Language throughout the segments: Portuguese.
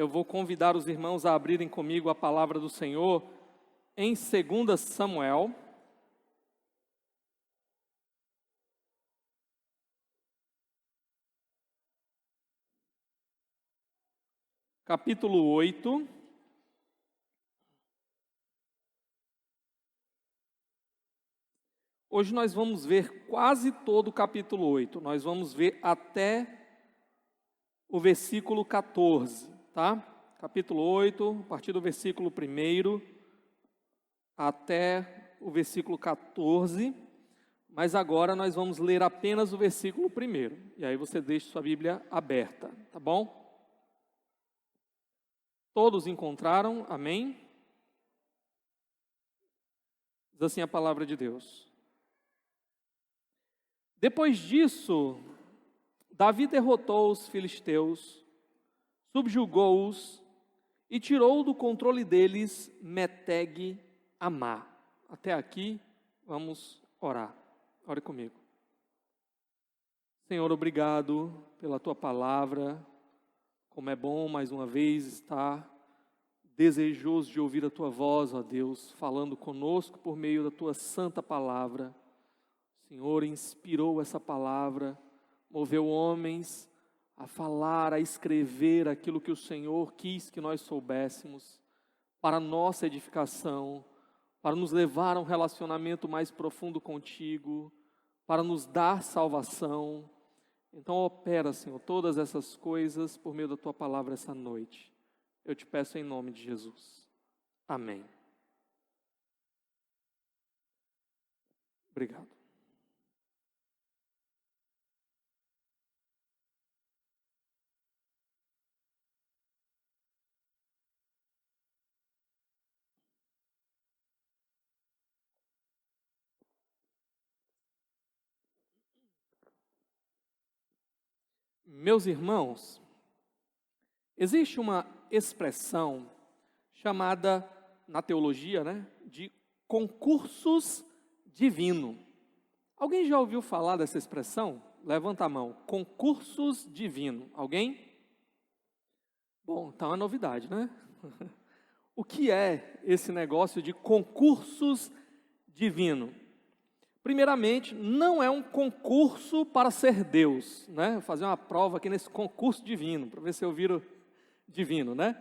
eu vou convidar os irmãos a abrirem comigo a palavra do Senhor em 2 Samuel. Capítulo 8. Hoje nós vamos ver quase todo o capítulo 8. Nós vamos ver até o versículo 14, tá? Capítulo 8, a partir do versículo 1 até o versículo 14. Mas agora nós vamos ler apenas o versículo 1. E aí você deixa sua Bíblia aberta, tá bom? Todos encontraram? Amém? Diz assim a palavra de Deus. Depois disso, Davi derrotou os filisteus, subjugou-os e tirou do controle deles Meteg Amá. Até aqui, vamos orar. Ore comigo. Senhor, obrigado pela Tua palavra. Como é bom, mais uma vez, estar desejoso de ouvir a Tua voz, ó Deus, falando conosco por meio da Tua santa palavra. O Senhor inspirou essa palavra, moveu homens a falar, a escrever aquilo que o Senhor quis que nós soubéssemos, para a nossa edificação, para nos levar a um relacionamento mais profundo contigo, para nos dar salvação. Então opera, Senhor, todas essas coisas por meio da Tua palavra essa noite. Eu te peço em nome de Jesus. Amém. Obrigado. Meus irmãos, existe uma expressão chamada, na teologia, de concursos divino. Alguém já ouviu falar dessa expressão? Levanta a mão. Concursos divino. Alguém? Bom, então é novidade, né? O que é esse negócio de concursos divino? Primeiramente, não é um concurso para ser Deus, né? Vou fazer uma prova aqui nesse concurso divino, para ver se eu viro divino, né?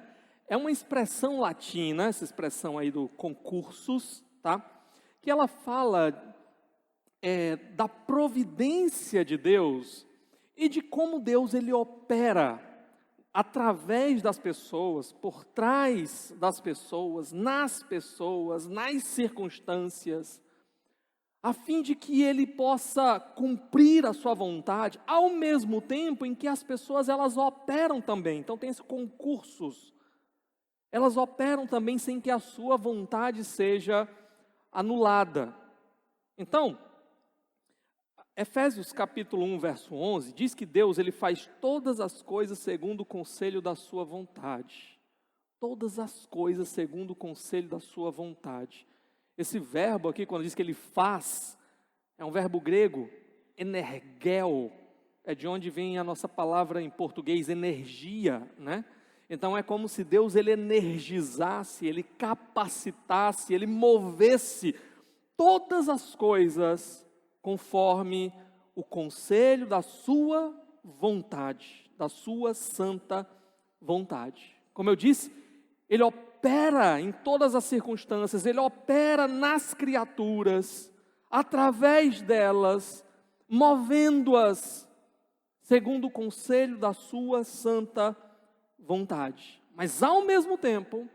É uma expressão latina, essa expressão aí do concursos, tá? Que ela fala da providência de Deus e de como Deus ele opera através das pessoas, por trás das pessoas, nas circunstâncias, a fim de que ele possa cumprir a sua vontade, ao mesmo tempo em que as pessoas elas operam também. Então tem esses concursos, elas operam também sem que a sua vontade seja anulada. Então, Efésios capítulo 1, verso 11, diz que Deus ele faz todas as coisas segundo o conselho da sua vontade. Todas as coisas segundo o conselho da sua vontade. Esse verbo aqui, quando diz que ele faz, é um verbo grego, energel, é de onde vem a nossa palavra em português, energia, né? Então é como se Deus ele energizasse, ele capacitasse, ele movesse todas as coisas conforme o conselho da sua vontade, da sua santa vontade. Como eu disse, ele opera em todas as circunstâncias, ele opera nas criaturas, através delas, movendo-as segundo o conselho da sua santa vontade. Mas ao mesmo tempo,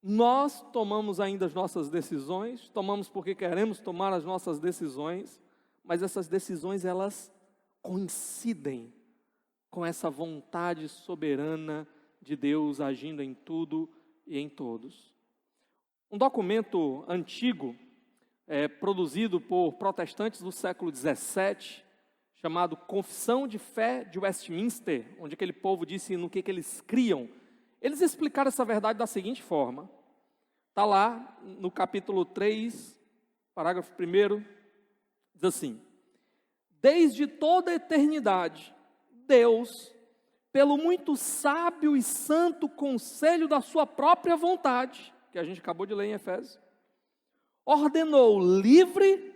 nós tomamos ainda as nossas decisões, tomamos porque queremos tomar as nossas decisões, mas essas decisões elas coincidem com essa vontade soberana de Deus agindo em tudo e em todos. Um documento antigo, produzido por protestantes do século XVII, chamado Confissão de Fé de Westminster, onde aquele povo disse no que eles criam, eles explicaram essa verdade da seguinte forma. Está lá no capítulo 3, parágrafo 1, diz assim: desde toda a eternidade, Deus pelo muito sábio e santo conselho da sua própria vontade, que a gente acabou de ler em Efésios, ordenou livre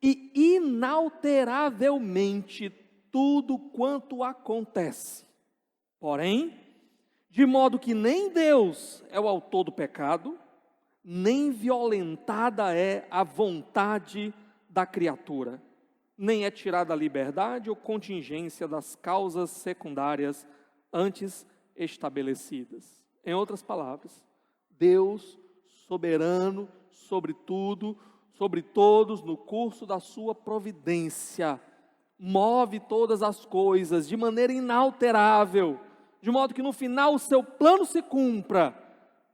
e inalteravelmente tudo quanto acontece. Porém, de modo que nem Deus é o autor do pecado, nem violentada é a vontade da criatura, nem é tirada a liberdade ou contingência das causas secundárias antes estabelecidas. Em outras palavras, Deus, soberano sobre tudo, sobre todos, no curso da sua providência, move todas as coisas de maneira inalterável, de modo que no final o seu plano se cumpra,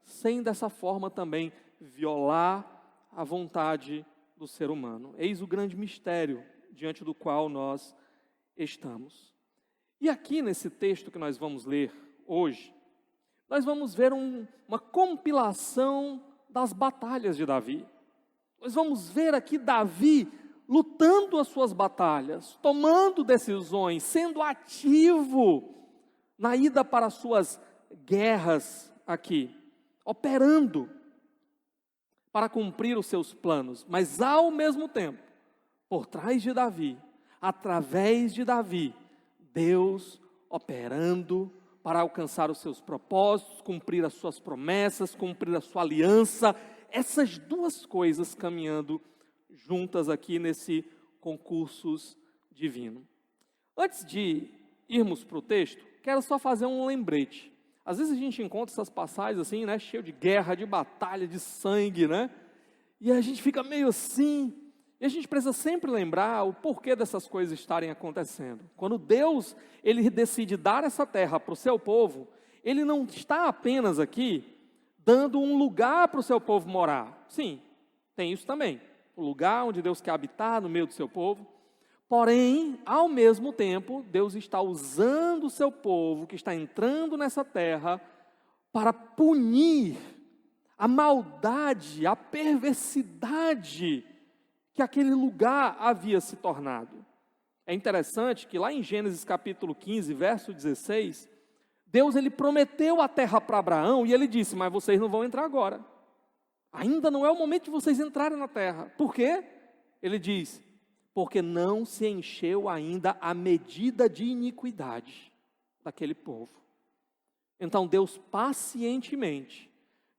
sem dessa forma também violar a vontade do ser humano. Eis o grande mistério diante do qual nós estamos. E aqui nesse texto que nós vamos ler hoje, nós vamos ver uma compilação das batalhas de Davi. Nós vamos ver aqui Davi lutando as suas batalhas, tomando decisões, sendo ativo na ida para as suas guerras aqui, operando para cumprir os seus planos, mas ao mesmo tempo, por trás de Davi, através de Davi, Deus operando para alcançar os seus propósitos, cumprir as suas promessas, cumprir a sua aliança, essas duas coisas caminhando juntas aqui nesse concursos divino. Antes de irmos para o texto, quero só fazer um lembrete. Às vezes a gente encontra essas passagens assim, né, cheio de guerra, de batalha, de sangue, né? E a gente fica meio assim, e a gente precisa sempre lembrar o porquê dessas coisas estarem acontecendo. Quando Deus, Ele decide dar essa terra para o seu povo, Ele não está apenas aqui dando um lugar para o seu povo morar. Sim, tem isso também. O lugar onde Deus quer habitar no meio do seu povo. Porém, ao mesmo tempo, Deus está usando o seu povo que está entrando nessa terra para punir a maldade, a perversidade que aquele lugar havia se tornado. É interessante que lá em Gênesis capítulo 15, verso 16, Deus ele prometeu a terra para Abraão e ele disse, mas vocês não vão entrar agora. Ainda não é o momento de vocês entrarem na terra. Por quê? Ele diz, porque não se encheu ainda a medida de iniquidade daquele povo. Então Deus pacientemente,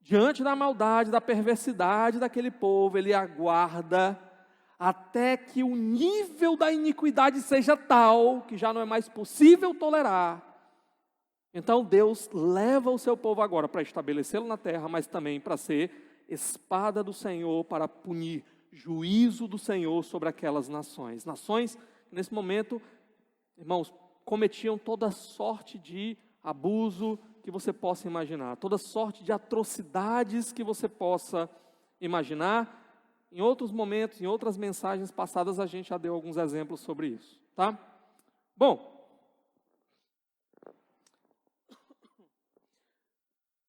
diante da maldade, da perversidade daquele povo, Ele aguarda até que o nível da iniquidade seja tal, que já não é mais possível tolerar. Então Deus leva o seu povo agora para estabelecê-lo na terra, mas também para ser espada do Senhor, para punir, juízo do Senhor sobre aquelas nações. Nações que nesse momento, irmãos, cometiam toda sorte de abuso que você possa imaginar, toda sorte de atrocidades que você possa imaginar. Em outros momentos, em outras mensagens passadas, a gente já deu alguns exemplos sobre isso, tá? Bom,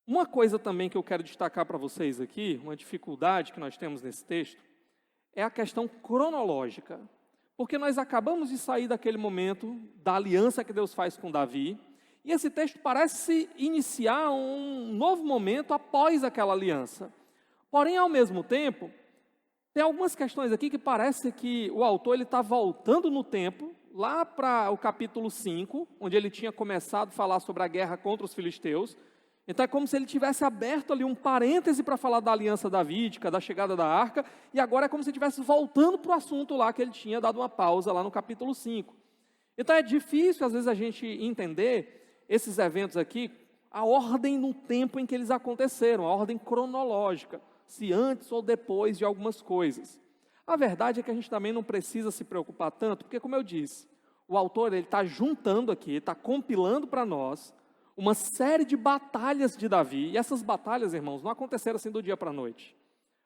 uma coisa também que eu quero destacar para vocês aqui, uma dificuldade que nós temos nesse texto, é a questão cronológica. Porque nós acabamos de sair daquele momento da aliança que Deus faz com Davi, e esse texto parece iniciar um novo momento após aquela aliança. Porém, ao mesmo tempo, tem algumas questões aqui que parece que o autor está voltando no tempo, lá para o capítulo 5, onde ele tinha começado a falar sobre a guerra contra os filisteus. Então é como se ele tivesse aberto ali um parêntese para falar da aliança davídica, da chegada da arca, e agora é como se ele estivesse voltando para o assunto lá que ele tinha dado uma pausa lá no capítulo 5. Então é difícil às vezes a gente entender esses eventos aqui, a ordem no tempo em que eles aconteceram, a ordem cronológica, se antes ou depois de algumas coisas. A verdade é que a gente também não precisa se preocupar tanto, porque como eu disse, o autor está juntando aqui, está compilando para nós uma série de batalhas de Davi, e essas batalhas, irmãos, não aconteceram assim do dia para a noite.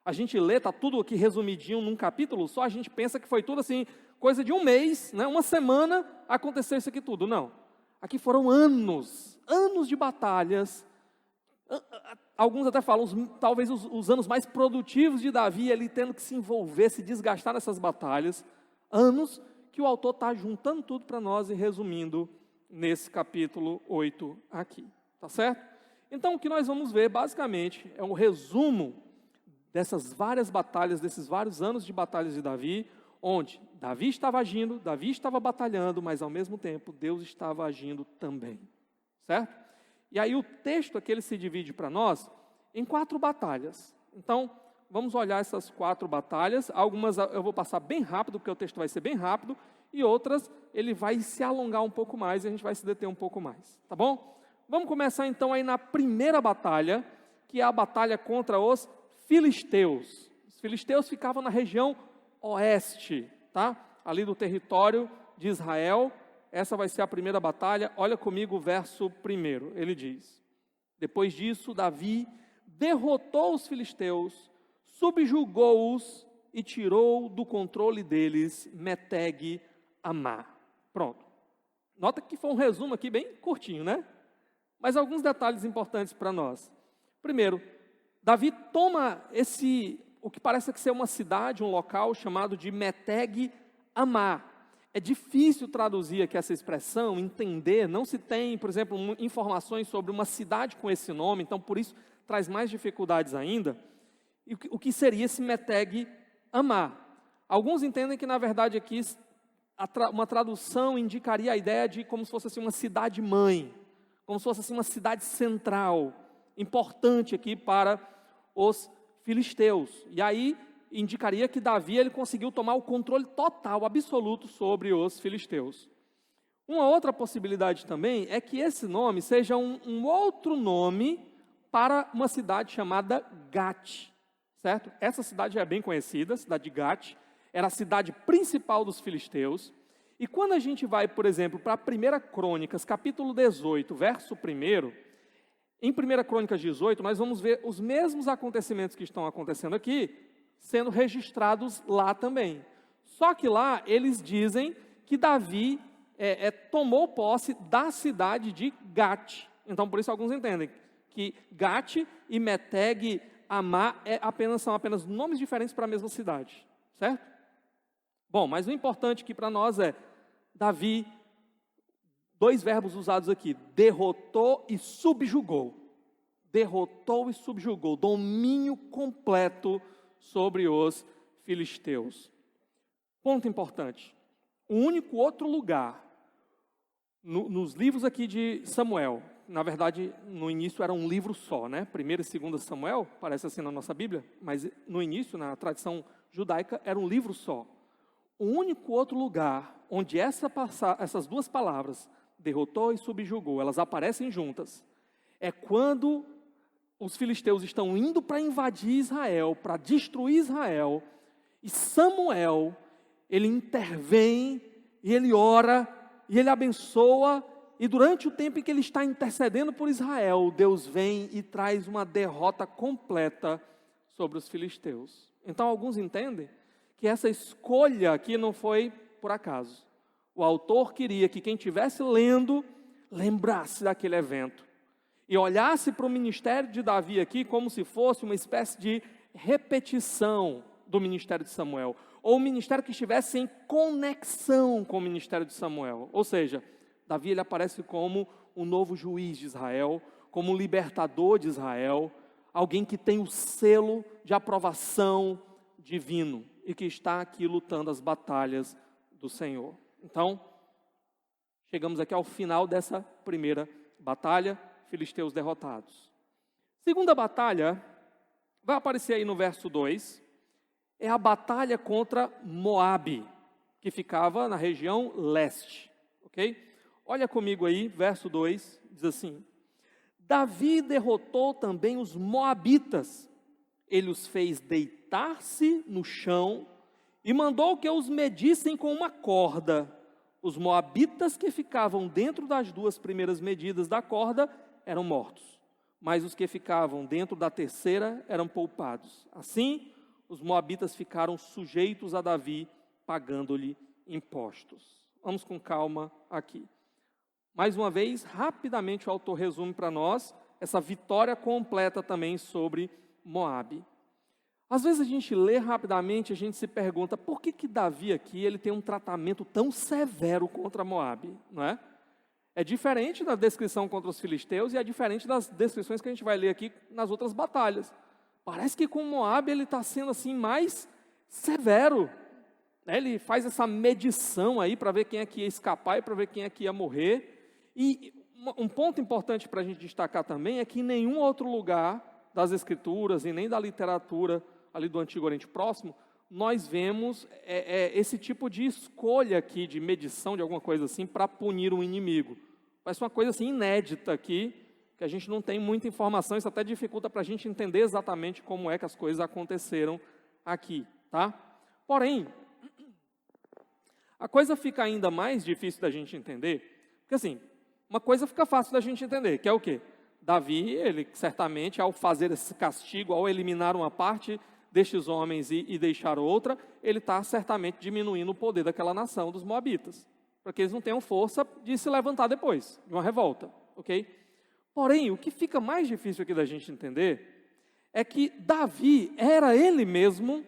A gente lê, está tudo aqui resumidinho num capítulo só, a gente pensa que foi tudo assim, coisa de um mês, né, uma semana, aconteceu isso aqui tudo. Não. Aqui foram anos de batalhas. Alguns até falam, talvez os anos mais produtivos de Davi, ele tendo que se envolver, se desgastar nessas batalhas. Anos que o autor está juntando tudo para nós e resumindo nesse capítulo 8 aqui, tá certo? Então, o que nós vamos ver, basicamente, é um resumo dessas várias batalhas, desses vários anos de batalhas de Davi, onde Davi estava agindo, Davi estava batalhando, mas ao mesmo tempo Deus estava agindo também, certo? E aí o texto aqui ele se divide para nós em 4 batalhas. Então, vamos olhar essas 4 batalhas. Algumas eu vou passar bem rápido, porque o texto vai ser bem rápido, e outras ele vai se alongar um pouco mais e a gente vai se deter um pouco mais, tá bom? Vamos começar então aí na primeira batalha, que é a batalha contra os filisteus. Os filisteus ficavam na região oeste, tá? Ali do território de Israel. Essa vai ser a primeira batalha. Olha comigo o verso 1. Ele diz: depois disso, Davi derrotou os filisteus, subjugou-os e tirou do controle deles Meteg Amá. Pronto. Nota que foi um resumo aqui bem curtinho, né? Mas alguns detalhes importantes para nós. Primeiro, Davi toma o que parece ser uma cidade, um local chamado de Meteg Amá. É difícil traduzir aqui essa expressão, entender, não se tem, por exemplo, informações sobre uma cidade com esse nome, então por isso traz mais dificuldades ainda. E o que seria esse Meteg Amá? Alguns entendem que na verdade aqui uma tradução indicaria a ideia de como se fosse assim, uma cidade-mãe, como se fosse assim, uma cidade central, importante aqui para os filisteus. E aí indicaria que Davi ele conseguiu tomar o controle total, absoluto sobre os filisteus. Uma outra possibilidade também é que esse nome seja um outro nome para uma cidade chamada Gate, certo? Essa cidade é bem conhecida, a cidade de Gate, era a cidade principal dos filisteus. E quando a gente vai, por exemplo, para 1 Crônicas, capítulo 18, verso 1, em 1 Crônicas 18, nós vamos ver os mesmos acontecimentos que estão acontecendo aqui, sendo registrados lá também. Só que lá eles dizem que Davi tomou posse da cidade de Gate. Então, por isso alguns entendem que Gate e Meteg Amá são apenas nomes diferentes para a mesma cidade, certo? Bom, mas o importante aqui para nós é Davi, 2 verbos usados aqui, derrotou e subjugou. Derrotou e subjugou, domínio completo sobre os filisteus. Ponto importante, o único outro lugar, nos livros aqui de Samuel, na verdade no início era um livro só, né? 1º e 2º Samuel, parece assim na nossa Bíblia, mas no início, na tradição judaica, era um livro só. O único outro lugar onde essas 2 palavras, derrotou e subjugou, elas aparecem juntas, é quando os filisteus estão indo para invadir Israel, para destruir Israel, e Samuel, ele intervém, e ele ora, e ele abençoa, e durante o tempo em que ele está intercedendo por Israel, Deus vem e traz uma derrota completa sobre os filisteus. Então alguns entendem que essa escolha aqui não foi por acaso. O autor queria que quem estivesse lendo, lembrasse daquele evento. E olhasse para o ministério de Davi aqui como se fosse uma espécie de repetição do ministério de Samuel. Ou um ministério que estivesse em conexão com o ministério de Samuel. Ou seja, Davi ele aparece como um novo juiz de Israel, como um libertador de Israel, alguém que tem o selo de aprovação divino e que está aqui lutando as batalhas do Senhor. Então, chegamos aqui ao final dessa primeira batalha, filisteus derrotados. Segunda batalha, vai aparecer aí no verso 2, é a batalha contra Moabe, que ficava na região leste, ok? Olha comigo aí, verso 2, diz assim: Davi derrotou também os moabitas, ele os fez deitar-se no chão e mandou que os medissem com uma corda. Os moabitas que ficavam dentro das 2 primeiras medidas da corda eram mortos, mas os que ficavam dentro da terceira eram poupados. Assim, os moabitas ficaram sujeitos a Davi, pagando-lhe impostos. Vamos com calma aqui. Mais uma vez, rapidamente o autor resume para nós essa vitória completa também sobre Moabe. Às vezes a gente lê rapidamente, a gente se pergunta, por que Davi aqui ele tem um tratamento tão severo contra Moabe, não é? É diferente da descrição contra os filisteus e é diferente das descrições que a gente vai ler aqui nas outras batalhas. Parece que com Moabe ele está sendo assim mais severo, né? Ele faz essa medição aí para ver quem é que ia escapar e para ver quem é que ia morrer. E um ponto importante para a gente destacar também é que em nenhum outro lugar das Escrituras e nem da literatura ali do Antigo Oriente Próximo, nós vemos esse tipo de escolha aqui, de medição de alguma coisa assim, para punir um inimigo. Parece uma coisa assim inédita aqui, que a gente não tem muita informação, isso até dificulta para a gente entender exatamente como é que as coisas aconteceram aqui, tá? Porém, a coisa fica ainda mais difícil da gente entender, porque assim, uma coisa fica fácil da gente entender, que é o quê? Davi, ele certamente, ao fazer esse castigo, ao eliminar uma parte destes homens e deixar outra, ele está certamente diminuindo o poder daquela nação, dos moabitas, para que eles não tenham força de se levantar depois, de uma revolta, ok? Porém, o que fica mais difícil aqui da gente entender, é que Davi era ele mesmo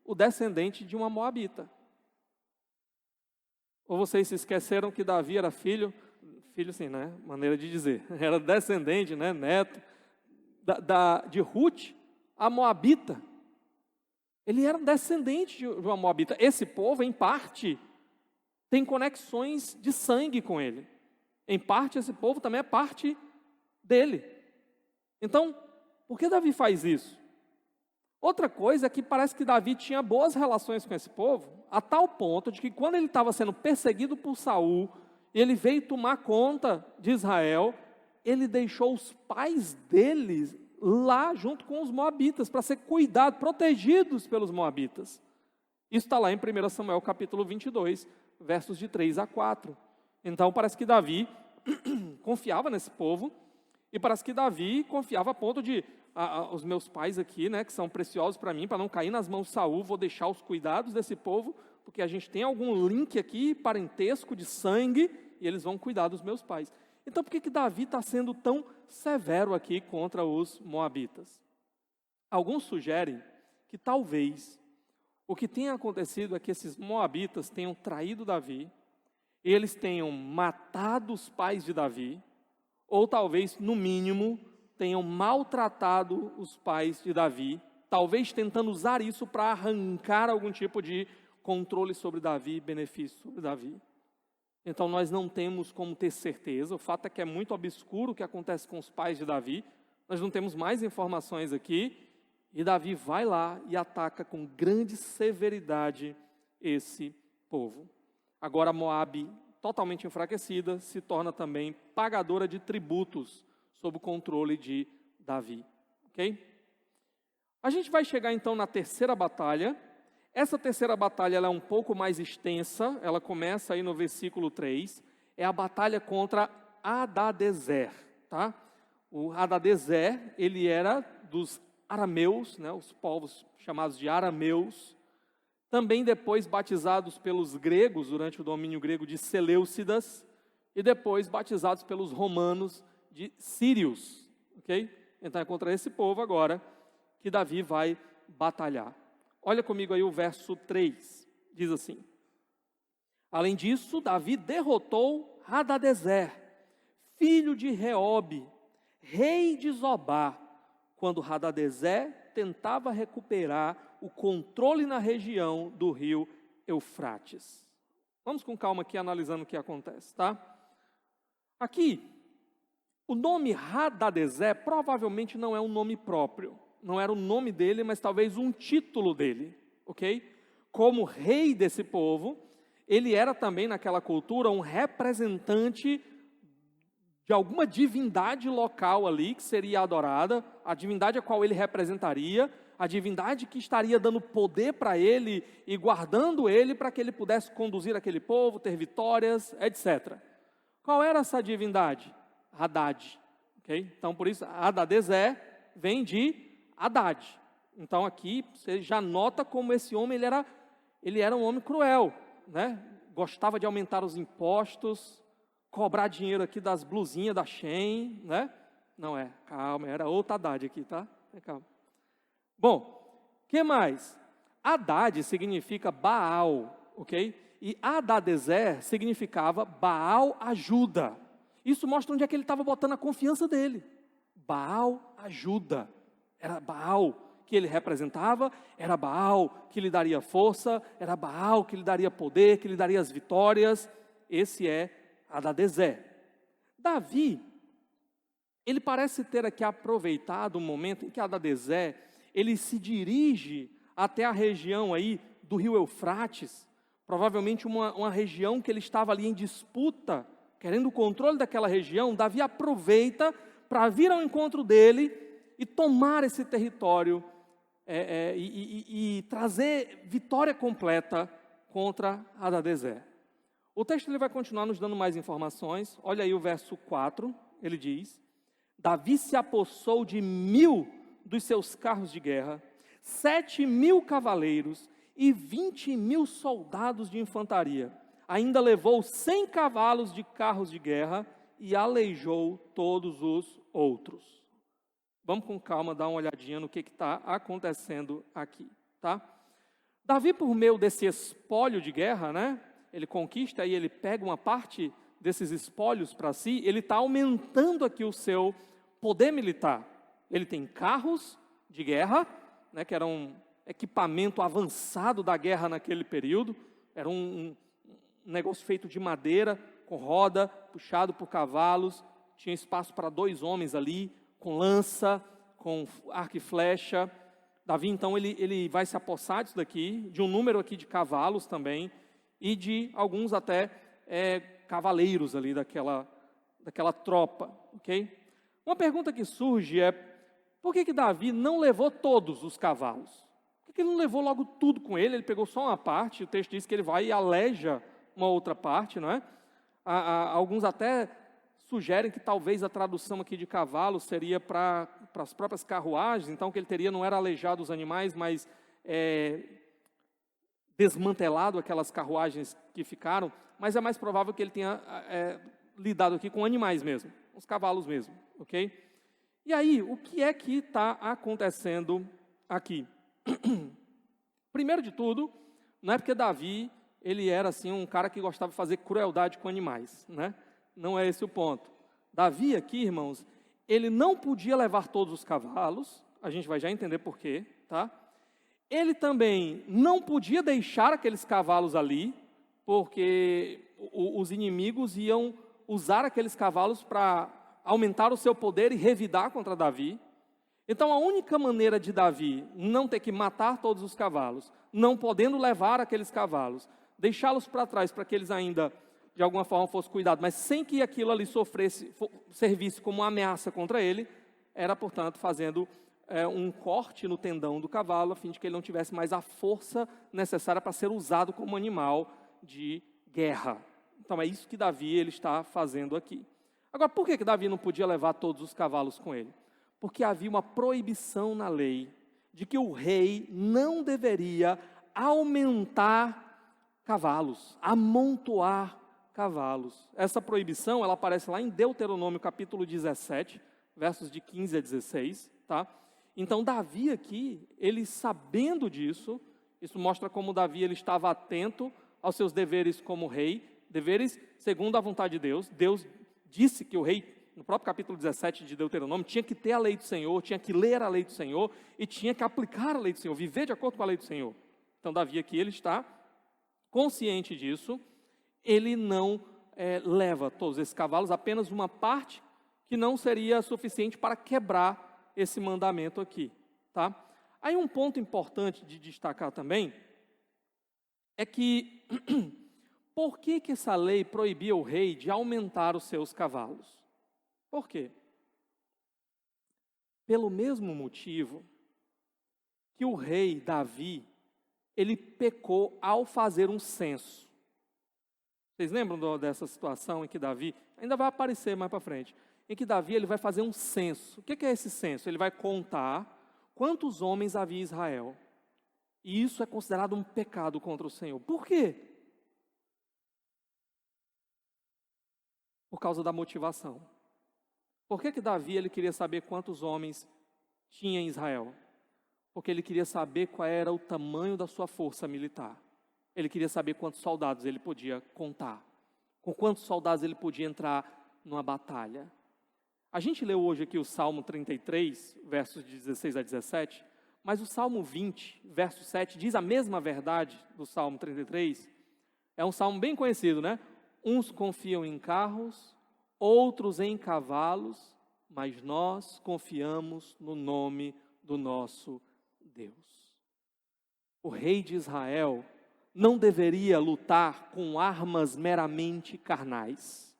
o descendente de uma moabita. Ou vocês se esqueceram que Davi era filho sim, né? Maneira de dizer, era descendente, né? Neto, de Ruth, a moabita. Ele era descendente de uma moabita. Esse povo, em parte, tem conexões de sangue com ele. Em parte, esse povo também é parte dele. Então, por que Davi faz isso? Outra coisa é que parece que Davi tinha boas relações com esse povo, a tal ponto de que quando ele estava sendo perseguido por Saul, e ele veio tomar conta de Israel, ele deixou os pais deles lá junto com os moabitas, para ser cuidados, protegidos pelos moabitas. Isso está lá em 1 Samuel capítulo 22, versos de 3 a 4. Então parece que Davi confiava nesse povo, e parece que Davi confiava a ponto de, os meus pais aqui, né, que são preciosos para mim, para não cair nas mãos de Saul, vou deixar os cuidados desse povo, porque a gente tem algum link aqui, parentesco, de sangue, e eles vão cuidar dos meus pais. Então, por que Davi está sendo tão severo aqui contra os moabitas? Alguns sugerem que talvez o que tenha acontecido é que esses moabitas tenham traído Davi, eles tenham matado os pais de Davi, ou talvez, no mínimo, tenham maltratado os pais de Davi, talvez tentando usar isso para arrancar algum tipo de controle sobre Davi, benefício sobre Davi. Então nós não temos como ter certeza, o fato é que é muito obscuro o que acontece com os pais de Davi, nós não temos mais informações aqui, e Davi vai lá e ataca com grande severidade esse povo. Agora Moabe, totalmente enfraquecida, se torna também pagadora de tributos sob o controle de Davi. Ok? A gente vai chegar então na terceira batalha. Essa terceira batalha ela é um pouco mais extensa, ela começa aí no versículo 3, é a batalha contra Hadadezer, tá? O Hadadezer, ele era dos arameus, né, os povos chamados de arameus, também depois batizados pelos gregos, durante o domínio grego de Seleucidas, e depois batizados pelos romanos de sírios, ok? Então é contra esse povo agora que Davi vai batalhar. Olha comigo aí o verso 3, diz assim: além disso, Davi derrotou Hadadezer, filho de Reobe, rei de Zobá, quando Hadadezer tentava recuperar o controle na região do rio Eufrates. Vamos com calma aqui analisando o que acontece, tá? Aqui, o nome Hadadezer provavelmente não é um nome próprio. Não era o nome dele, mas talvez um título dele, ok? Como rei desse povo, ele era também naquela cultura um representante de alguma divindade local ali que seria adorada, a divindade a qual ele representaria, a divindade que estaria dando poder para ele e guardando ele para que ele pudesse conduzir aquele povo, ter vitórias, etc. Qual era essa divindade? Haddad, ok? Então por isso Hadadezer vem de Haddad. Então aqui você já nota como esse homem ele era um homem cruel, né? Gostava de aumentar os impostos, cobrar dinheiro aqui das blusinhas da Shein, né? Não é, calma, era outro Haddad aqui, tá? Calma. Bom, o que mais? Haddad significa Baal, ok? E Hadadezer significava Baal ajuda. Isso mostra onde é que ele estava botando a confiança dele. Baal ajuda. Era Baal que ele representava, era Baal que lhe daria força, era Baal que lhe daria poder, que lhe daria as vitórias. Esse é Hadadezer. Davi, ele parece ter aqui aproveitado o momento em que Hadadezer, ele se dirige até a região aí do rio Eufrates, provavelmente uma região que ele estava ali em disputa, querendo o controle daquela região. Davi aproveita para vir ao encontro dele e tomar esse território e trazer vitória completa contra Hadadezer. O texto ele vai continuar nos dando mais informações. Olha aí o verso 4, ele diz: Davi se apossou de 1.000 dos seus carros de guerra, 7.000 cavaleiros e 20.000 soldados de infantaria. Ainda levou 100 cavalos de carros de guerra e aleijou todos os outros. Vamos com calma dar uma olhadinha no que está acontecendo aqui, tá? Davi, por meio desse espólio de guerra, né? Ele conquista e ele pega uma parte desses espólios para si. Ele está aumentando aqui o seu poder militar. Ele tem carros de guerra, né? Que era um equipamento avançado da guerra naquele período. Era um negócio feito de madeira, com roda, puxado por cavalos. Tinha espaço para 2 homens ali, com lança, com arco e flecha. Davi, então, ele vai se apossar disso daqui, de um número aqui de cavalos também, e de alguns até cavaleiros ali daquela tropa, ok? Uma pergunta que surge é, por que Davi não levou todos os cavalos? Por que ele não levou logo tudo com ele? Ele pegou só uma parte. O texto diz que ele vai e aleja uma outra parte, não é? Alguns até sugerem que talvez a tradução aqui de cavalo seria para as próprias carruagens. Então o que ele teria não era aleijado os animais, mas desmantelado aquelas carruagens que ficaram. Mas é mais provável que ele tenha lidado aqui com animais mesmo, os cavalos mesmo, ok? E aí, o que é que está acontecendo aqui? Primeiro de tudo, não é porque Davi, ele era assim um cara que gostava de fazer crueldade com animais, né? Não é esse o ponto. Davi aqui, irmãos, ele não podia levar todos os cavalos, a gente vai já entender por quê, tá? Ele também não podia deixar aqueles cavalos ali, porque os inimigos iam usar aqueles cavalos para aumentar o seu poder e revidar contra Davi. Então a única maneira de Davi não ter que matar todos os cavalos, não podendo levar aqueles cavalos, deixá-los para trás para que eles ainda de alguma forma fossem cuidados, mas sem que aquilo ali servisse como uma ameaça contra ele, era, portanto, fazendo um corte no tendão do cavalo, a fim de que ele não tivesse mais a força necessária para ser usado como animal de guerra. Então é isso que Davi ele está fazendo aqui. Agora, por que Davi não podia levar todos os cavalos com ele? Porque havia uma proibição na lei de que o rei não deveria aumentar cavalos, amontoar cavalos. Essa proibição, ela aparece lá em Deuteronômio capítulo 17, versos de 15 a 16, tá? Então Davi aqui, ele sabendo disso, isso mostra como Davi ele estava atento aos seus deveres como rei, deveres segundo a vontade de Deus. Deus disse que o rei, no próprio capítulo 17 de Deuteronômio, tinha que ter a lei do Senhor, tinha que ler a lei do Senhor e tinha que aplicar a lei do Senhor, viver de acordo com a lei do Senhor. Então Davi aqui, ele está consciente disso. Ele não leva todos esses cavalos, apenas uma parte que não seria suficiente para quebrar esse mandamento aqui, tá? Aí um ponto importante de destacar também é que por que essa lei proibia o rei de aumentar os seus cavalos? Por quê? Pelo mesmo motivo que o rei Davi, ele pecou ao fazer um censo. Vocês lembram dessa situação em que Davi, ainda vai aparecer mais para frente, em que Davi ele vai fazer um censo. O que é esse censo? Ele vai contar quantos homens havia em Israel. E isso é considerado um pecado contra o Senhor. Por quê? Por causa da motivação. Por que Davi ele queria saber quantos homens tinha em Israel? Porque ele queria saber qual era o tamanho da sua força militar. Ele queria saber quantos soldados ele podia contar. Com quantos soldados ele podia entrar numa batalha. A gente leu hoje aqui o Salmo 33, versos de 16 a 17, mas o Salmo 20, verso 7, diz a mesma verdade do Salmo 33. É um salmo bem conhecido, né? Uns confiam em carros, outros em cavalos, mas nós confiamos no nome do nosso Deus. O rei de Israel não deveria lutar com armas meramente carnais.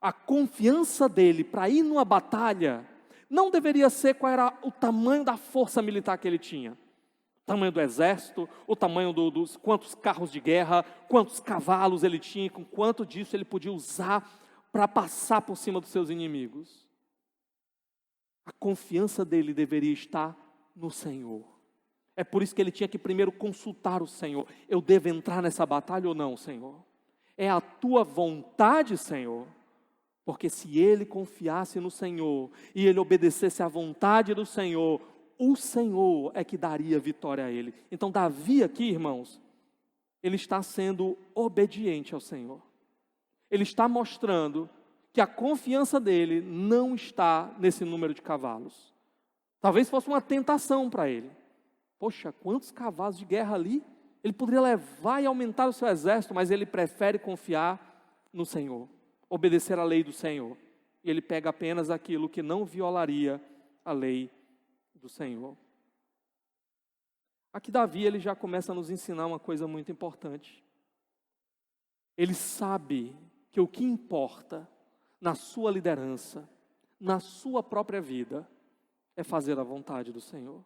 A confiança dele para ir numa batalha não deveria ser qual era o tamanho da força militar que ele tinha. O tamanho do exército, o tamanho dos quantos carros de guerra, quantos cavalos ele tinha, com quanto disso ele podia usar para passar por cima dos seus inimigos. A confiança dele deveria estar no Senhor. É por isso que ele tinha que primeiro consultar o Senhor. Eu devo entrar nessa batalha ou não, Senhor? É a tua vontade, Senhor? Porque se ele confiasse no Senhor e ele obedecesse à vontade do Senhor, o Senhor é que daria vitória a ele. Então Davi aqui, irmãos, ele está sendo obediente ao Senhor. Ele está mostrando que a confiança dele não está nesse número de cavalos. Talvez fosse uma tentação para ele. Poxa, quantos cavalos de guerra ali? Ele poderia levar e aumentar o seu exército, mas ele prefere confiar no Senhor, obedecer à lei do Senhor. E ele pega apenas aquilo que não violaria a lei do Senhor. Aqui Davi, ele já começa a nos ensinar uma coisa muito importante. Ele sabe que o que importa na sua liderança, na sua própria vida, é fazer a vontade do Senhor.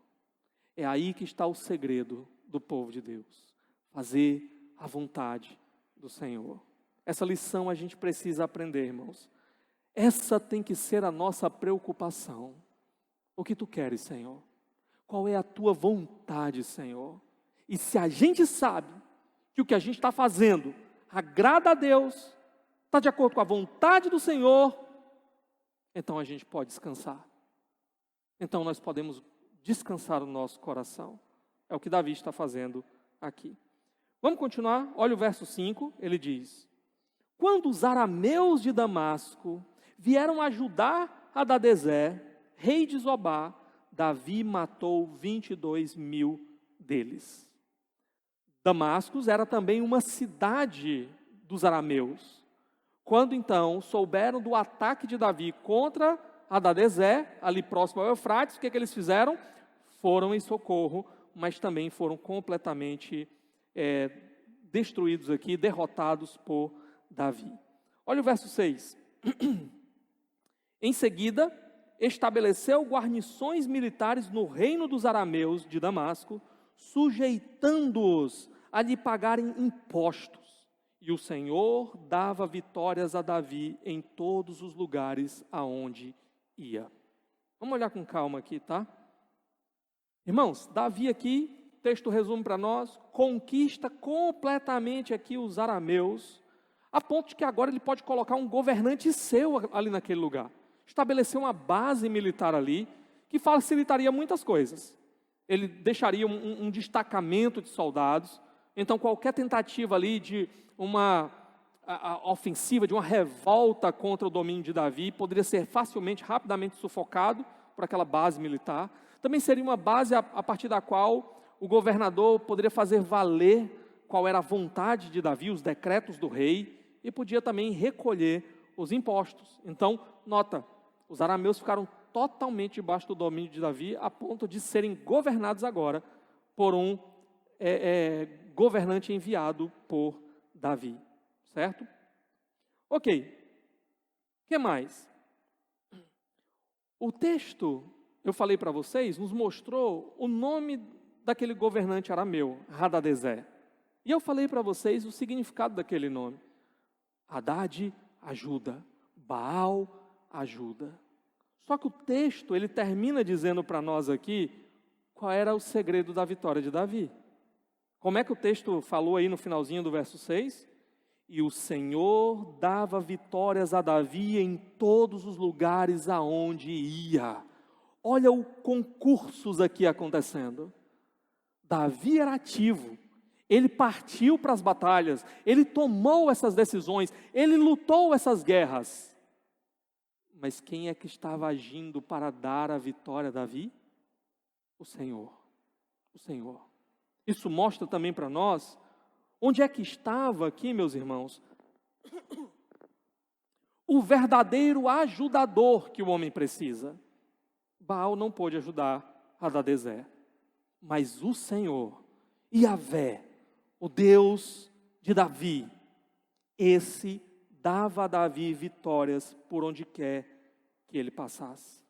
É aí que está o segredo do povo de Deus. Fazer a vontade do Senhor. Essa lição a gente precisa aprender, irmãos. Essa tem que ser a nossa preocupação. O que tu queres, Senhor? Qual é a tua vontade, Senhor? E se a gente sabe que o que a gente está fazendo agrada a Deus, está de acordo com a vontade do Senhor, então a gente pode descansar. Então nós podemos descansar o nosso coração. É o que Davi está fazendo aqui. Vamos continuar? Olha o verso 5, ele diz: quando os arameus de Damasco vieram ajudar Hadadezer, rei de Zobá, Davi matou 22.000 deles. Damasco era também uma cidade dos arameus. Quando então souberam do ataque de Davi contra Hadadezer, ali próximo ao Eufrates, o que eles fizeram? Foram em socorro, mas também foram completamente destruídos aqui, derrotados por Davi. Olha o verso 6. Em seguida, estabeleceu guarnições militares no reino dos arameus de Damasco, sujeitando-os a lhe pagarem impostos. E o Senhor dava vitórias a Davi em todos os lugares aonde ia. Vamos olhar com calma aqui, tá? Irmãos, Davi aqui, texto resume para nós, conquista completamente aqui os arameus, a ponto de que agora ele pode colocar um governante seu ali naquele lugar. Estabelecer uma base militar ali, que facilitaria muitas coisas. Ele deixaria um destacamento de soldados, então qualquer tentativa ali de uma ofensiva, de uma revolta contra o domínio de Davi, poderia ser facilmente, rapidamente sufocado por aquela base militar. Também seria uma base a partir da qual o governador poderia fazer valer qual era a vontade de Davi, os decretos do rei, e podia também recolher os impostos. Então, nota, os arameus ficaram totalmente debaixo do domínio de Davi, a ponto de serem governados agora por um governante enviado por Davi, certo? Ok, o que mais? O texto, eu falei para vocês, nos mostrou o nome daquele governante arameu, Hadadezer. E eu falei para vocês o significado daquele nome. Hadad, ajuda. Baal, ajuda. Só que o texto, ele termina dizendo para nós aqui qual era o segredo da vitória de Davi. Como é que o texto falou aí no finalzinho do verso 6? E o Senhor dava vitórias a Davi em todos os lugares aonde ia. Olha os concursos aqui acontecendo. Davi era ativo. Ele partiu para as batalhas, ele tomou essas decisões, ele lutou essas guerras. Mas quem é que estava agindo para dar a vitória a Davi? O Senhor. O Senhor. Isso mostra também para nós onde é que estava aqui, meus irmãos, o verdadeiro ajudador que o homem precisa. Baal não pôde ajudar Hadadezer, mas o Senhor, Yahvé, o Deus de Davi, esse dava a Davi vitórias por onde quer que ele passasse.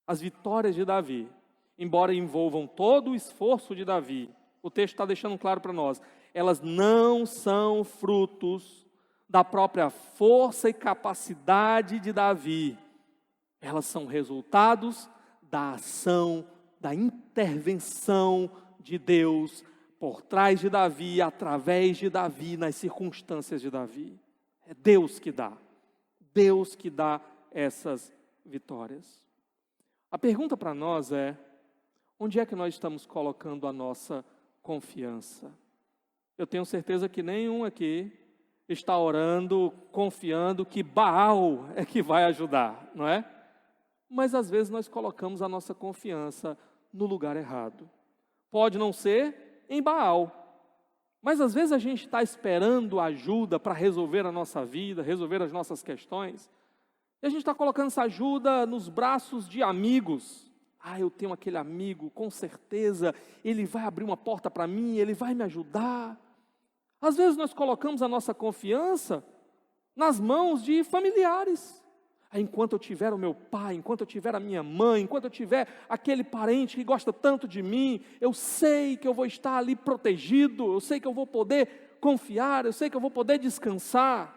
As vitórias de Davi, embora envolvam todo o esforço de Davi, o texto está deixando claro para nós, elas não são frutos da própria força e capacidade de Davi. Elas são resultados da ação, da intervenção de Deus por trás de Davi, através de Davi, nas circunstâncias de Davi. É Deus que dá essas vitórias. A pergunta para nós é, onde é que nós estamos colocando a nossa confiança? Eu tenho certeza que nenhum aqui está orando, confiando que Baal é que vai ajudar, não é? Mas às vezes nós colocamos a nossa confiança no lugar errado. Pode não ser em Baal, mas às vezes a gente está esperando ajuda para resolver a nossa vida, resolver as nossas questões, e a gente está colocando essa ajuda nos braços de amigos. Eu tenho aquele amigo, com certeza, ele vai abrir uma porta para mim, ele vai me ajudar. Às vezes nós colocamos a nossa confiança nas mãos de familiares. Enquanto eu tiver o meu pai, enquanto eu tiver a minha mãe, enquanto eu tiver aquele parente que gosta tanto de mim, eu sei que eu vou estar ali protegido, eu sei que eu vou poder confiar, eu sei que eu vou poder descansar.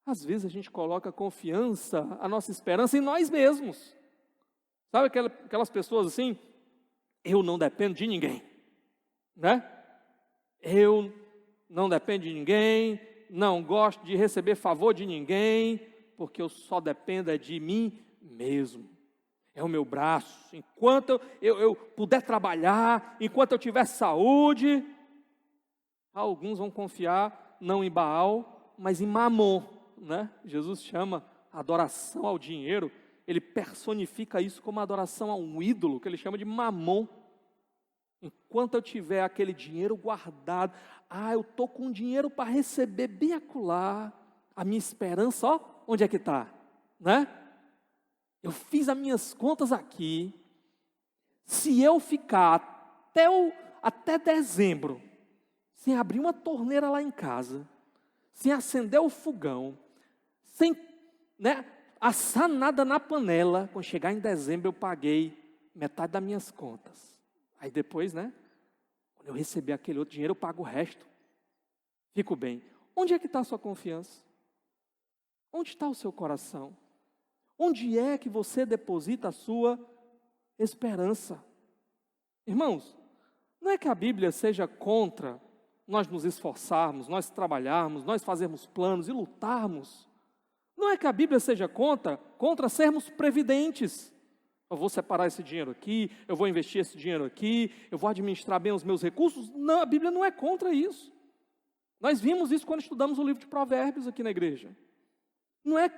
Às vezes a gente coloca a confiança, a nossa esperança em nós mesmos. Sabe aquelas pessoas assim? Eu não dependo de ninguém, né? Eu não dependo de ninguém, não gosto de receber favor de ninguém, porque eu só dependo de mim mesmo. É o meu braço. Enquanto eu puder trabalhar, enquanto eu tiver saúde, alguns vão confiar não em Baal, mas em Mamon, né? Jesus chama adoração ao dinheiro, ele personifica isso como adoração a um ídolo, que ele chama de Mamon. Enquanto eu tiver aquele dinheiro guardado, eu estou com dinheiro para receber bem acolá, a minha esperança, onde é que está? Né? Eu fiz as minhas contas aqui, se eu ficar até dezembro, sem abrir uma torneira lá em casa, sem acender o fogão, sem assar nada na panela, quando chegar em dezembro eu paguei metade das minhas contas. Aí depois, quando eu receber aquele outro dinheiro, eu pago o resto. Fico bem. Onde é que está a sua confiança? Onde está o seu coração? Onde é que você deposita a sua esperança? Irmãos, não é que a Bíblia seja contra nós nos esforçarmos, nós trabalharmos, nós fazermos planos e lutarmos. Não é que a Bíblia seja contra sermos previdentes. Eu vou separar esse dinheiro aqui, eu vou investir esse dinheiro aqui, eu vou administrar bem os meus recursos. Não, a Bíblia não é contra isso. Nós vimos isso quando estudamos o livro de Provérbios aqui na igreja. Não é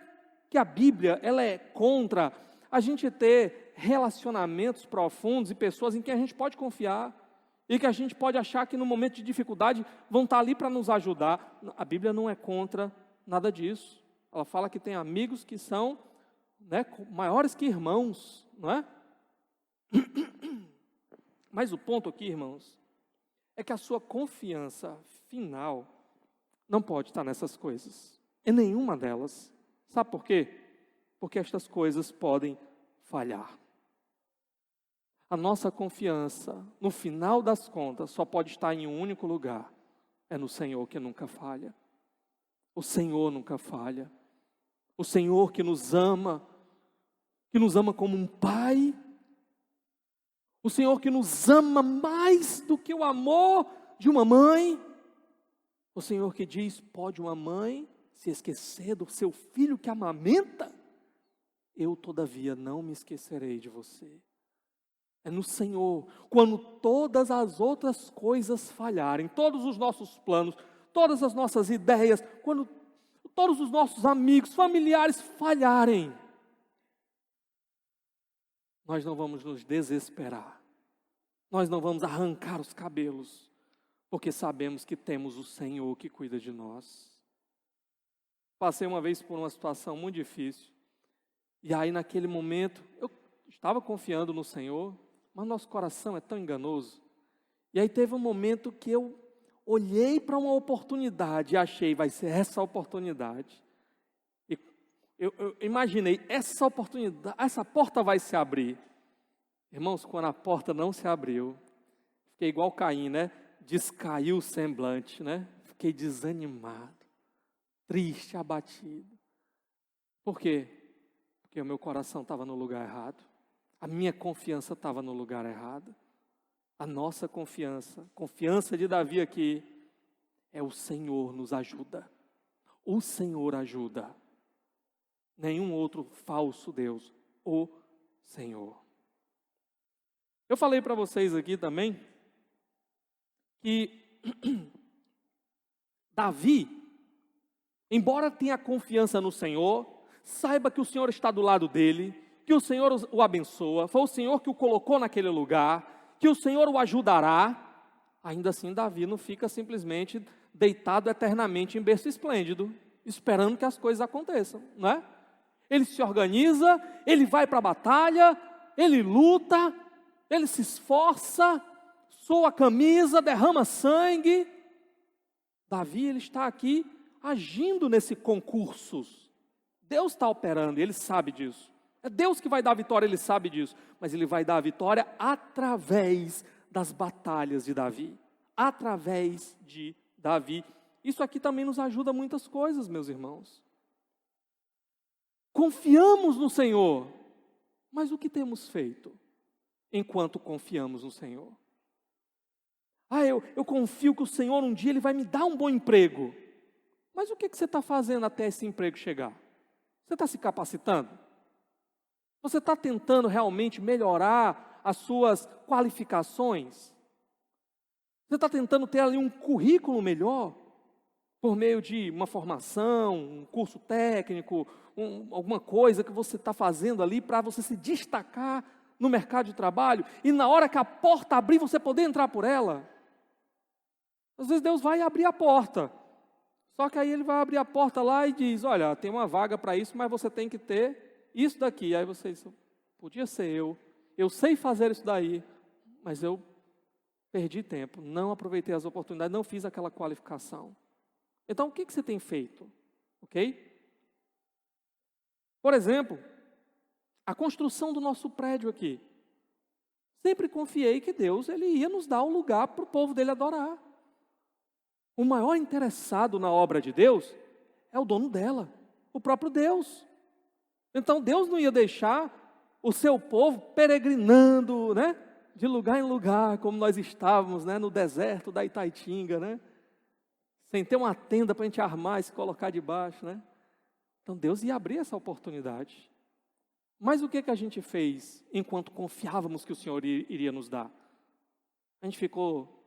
que a Bíblia ela é contra a gente ter relacionamentos profundos e pessoas em quem a gente pode confiar e que a gente pode achar que no momento de dificuldade vão estar ali para nos ajudar. A Bíblia não é contra nada disso. Ela fala que tem amigos que são maiores que irmãos, não é? Mas o ponto aqui, irmãos, é que a sua confiança final não pode estar nessas coisas, em nenhuma delas. Sabe por quê? Porque estas coisas podem falhar. A nossa confiança, no final das contas, só pode estar em um único lugar, é no Senhor que nunca falha. O Senhor nunca falha. O Senhor que nos ama como um pai. O Senhor que nos ama mais do que o amor de uma mãe. O Senhor que diz, pode uma mãe se esquecer do seu filho que amamenta? Eu, todavia, não me esquecerei de você. É no Senhor, quando todas as outras coisas falharem, todos os nossos planos, todas as nossas ideias, quando todos os nossos amigos, familiares falharem, nós não vamos nos desesperar. Nós não vamos arrancar os cabelos, porque sabemos que temos o Senhor que cuida de nós. Passei uma vez por uma situação muito difícil, e aí naquele momento, eu estava confiando no Senhor, mas nosso coração é tão enganoso. E aí teve um momento que eu olhei para uma oportunidade e achei, vai ser essa oportunidade. E eu imaginei, essa oportunidade, essa porta vai se abrir. Irmãos, quando a porta não se abriu, fiquei igual Caim, né? Descaiu o semblante, né? Fiquei desanimado, triste, abatido. Por quê? Porque o meu coração estava no lugar errado. A minha confiança estava no lugar errado. A nossa confiança, confiança de Davi aqui, é o Senhor nos ajuda. O Senhor ajuda. Nenhum outro falso Deus, o Senhor. Eu falei para vocês aqui também que Davi, embora tenha confiança no Senhor, saiba que o Senhor está do lado dele, que o Senhor o abençoa, foi o Senhor que o colocou naquele lugar, que o Senhor o ajudará. Ainda assim, Davi não fica simplesmente deitado eternamente em berço esplêndido, esperando que as coisas aconteçam, não é? Ele se organiza, ele vai para a batalha, ele luta, ele se esforça, soa a camisa, derrama sangue. Davi, ele está aqui agindo nesse concurso. Deus está operando, ele sabe disso. É Deus que vai dar a vitória, ele sabe disso. Mas ele vai dar a vitória através das batalhas de Davi. Através de Davi. Isso aqui também nos ajuda muitas coisas, meus irmãos. Confiamos no Senhor, mas o que temos feito enquanto confiamos no Senhor? Eu confio que o Senhor um dia ele vai me dar um bom emprego. Mas o que você está fazendo até esse emprego chegar? Você está se capacitando? Você está tentando realmente melhorar as suas qualificações? Você está tentando ter ali um currículo melhor? Por meio de uma formação, um curso técnico, alguma coisa que você está fazendo ali para você se destacar no mercado de trabalho e na hora que a porta abrir você poder entrar por ela. Às vezes Deus vai abrir a porta, só que aí Ele vai abrir a porta lá e diz, olha, tem uma vaga para isso, mas você tem que ter isso daqui. Aí você diz, podia ser eu sei fazer isso daí, mas eu perdi tempo, não aproveitei as oportunidades, não fiz aquela qualificação. Então, o que você tem feito? Ok? Por exemplo, a construção do nosso prédio aqui. Sempre confiei que Deus ele ia nos dar um lugar para o povo dele adorar. O maior interessado na obra de Deus é o dono dela, o próprio Deus. Então, Deus não ia deixar o seu povo peregrinando, né, de lugar em lugar, como nós estávamos, né, no deserto da Itaitinga, né? Sem ter uma tenda para a gente armar e se colocar debaixo, né? Então Deus ia abrir essa oportunidade. Mas o que a gente fez enquanto confiávamos que o Senhor iria nos dar? A gente ficou,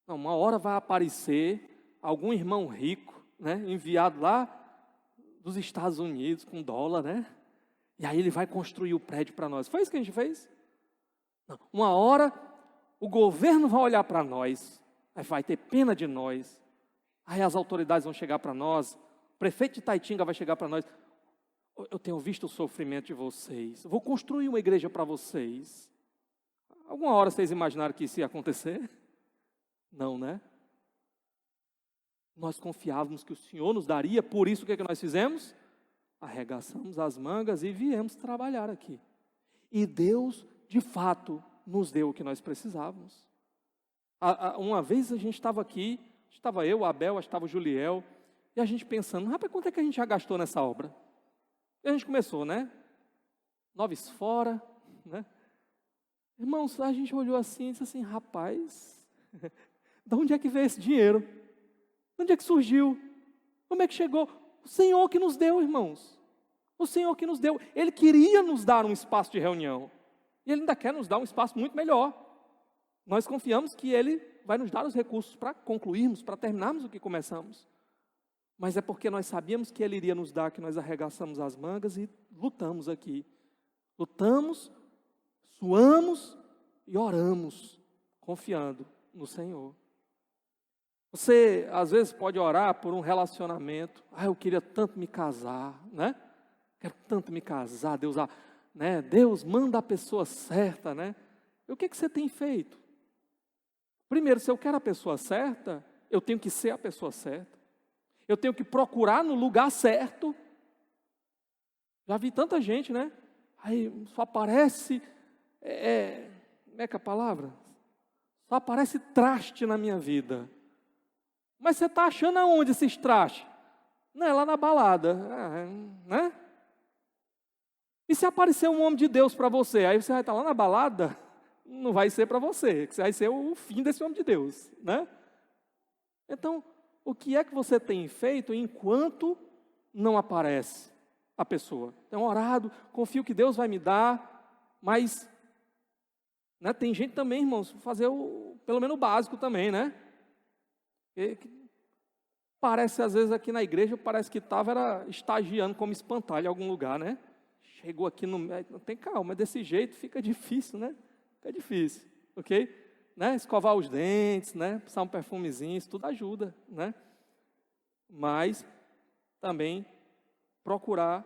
não, uma hora vai aparecer algum irmão rico, né? Enviado lá dos Estados Unidos com dólar, né? E aí ele vai construir o prédio para nós. Foi isso que a gente fez? Não. Uma hora o governo vai olhar para nós, vai ter pena de nós. Aí as autoridades vão chegar para nós, o prefeito de Itaitinga vai chegar para nós. Eu tenho visto o sofrimento de vocês, vou construir uma igreja para vocês. Alguma hora vocês imaginaram que isso ia acontecer? Não, né? Nós confiávamos que o Senhor nos daria, por isso o que nós fizemos? Arregaçamos as mangas e viemos trabalhar aqui. E Deus, de fato, nos deu o que nós precisávamos. Uma vez a gente estava aqui, estava eu, Abel, estava o Juliel, e a gente pensando, rapaz, quanto é que a gente já gastou nessa obra? E a gente começou, né? 9 fora, né? Irmãos, a gente olhou assim e disse assim, rapaz, de onde é que veio esse dinheiro? De onde é que surgiu? Como é que chegou? O Senhor que nos deu, irmãos. O Senhor que nos deu. Ele queria nos dar um espaço de reunião. E Ele ainda quer nos dar um espaço muito melhor. Nós confiamos que Ele vai nos dar os recursos para concluirmos, para terminarmos o que começamos. mas é porque nós sabíamos que Ele iria nos dar, que nós arregaçamos as mangas e lutamos aqui. Lutamos, suamos e oramos, confiando no Senhor. Você, às vezes, pode orar por um relacionamento. Eu queria tanto me casar, né? Quero tanto me casar, Deus, né? Deus manda a pessoa certa, né? E o que você tem feito? Primeiro, se eu quero a pessoa certa, eu tenho que ser a pessoa certa. Eu tenho que procurar no lugar certo. Já vi tanta gente, né? Aí só aparece, como é que é a palavra? Só aparece traste na minha vida. Mas você está achando aonde esses trastes? Não, é lá na balada, né? E se aparecer um homem de Deus para você, aí você vai estar lá na balada, não vai ser para você, que vai ser o fim desse homem de Deus, né? Então, o que é que você tem feito enquanto não aparece a pessoa? Então, orado, confio que Deus vai me dar, mas né, tem gente também, irmãos, fazer pelo menos o básico também, né? Parece, às vezes, aqui na igreja, parece que era estagiando como espantalho em algum lugar, né? Chegou aqui no... Tem calma, desse jeito fica difícil, né? Fica difícil, ok? Né? Escovar os dentes, né? Passar um perfumezinho, isso tudo ajuda, né? Mas também procurar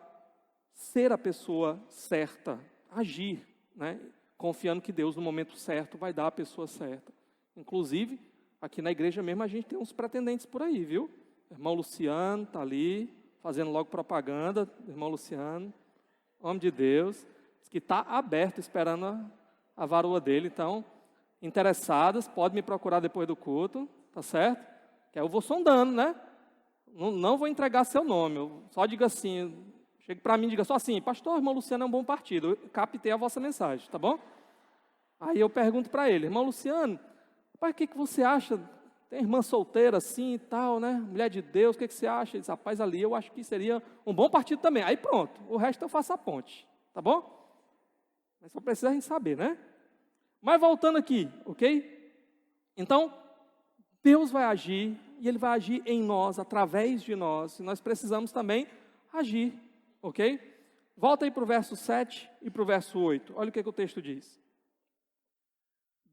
ser a pessoa certa, agir, né? Confiando que Deus no momento certo vai dar a pessoa certa. Inclusive, aqui na igreja mesmo a gente tem uns pretendentes por aí, viu? O irmão Luciano está ali, fazendo logo propaganda, irmão Luciano, homem de Deus, diz que está aberto, esperando a varoa dele. Então, interessadas, pode me procurar depois do culto, tá certo? Que aí eu vou sondando, né? Não vou entregar seu nome, eu só digo assim, chega para mim e diga só assim, pastor, irmão Luciano é um bom partido, eu captei a vossa mensagem, tá bom? Aí eu pergunto para ele, irmão Luciano, pai, o que você acha? Tem irmã solteira assim e tal, né? Mulher de Deus, o que você acha? Ele diz, rapaz, ali eu acho que seria um bom partido também. Aí pronto, o resto eu faço a ponte, tá bom? Mas só precisa a gente saber, né? Mas voltando aqui, ok? Então, Deus vai agir, e Ele vai agir em nós, através de nós, e nós precisamos também agir, ok? Volta aí para o verso 7 e para o verso 8, olha o que o texto diz.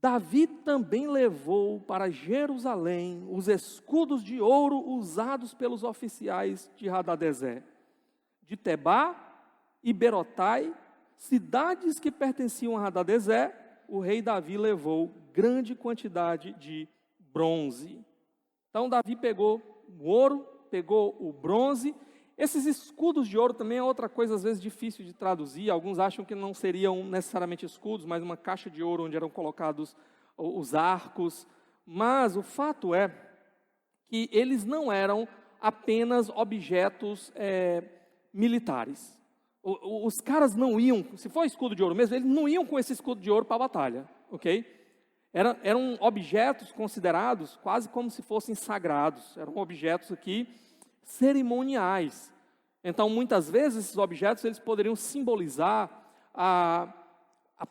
Davi também levou para Jerusalém os escudos de ouro usados pelos oficiais de Hadadezer, de Tebá e Berotai, cidades que pertenciam a Hadadezer. O rei Davi levou grande quantidade de bronze. Então Davi pegou o ouro, pegou o bronze. Esses escudos de ouro também é outra coisa às vezes difícil de traduzir. Alguns acham que não seriam necessariamente escudos, mas uma caixa de ouro onde eram colocados os arcos. Mas o fato é que eles não eram apenas objetos militares. Os caras não iam, se for escudo de ouro mesmo, eles não iam com esse escudo de ouro para a batalha, ok? Eram objetos considerados quase como se fossem sagrados, eram objetos aqui cerimoniais. Então, muitas vezes, esses objetos eles poderiam simbolizar a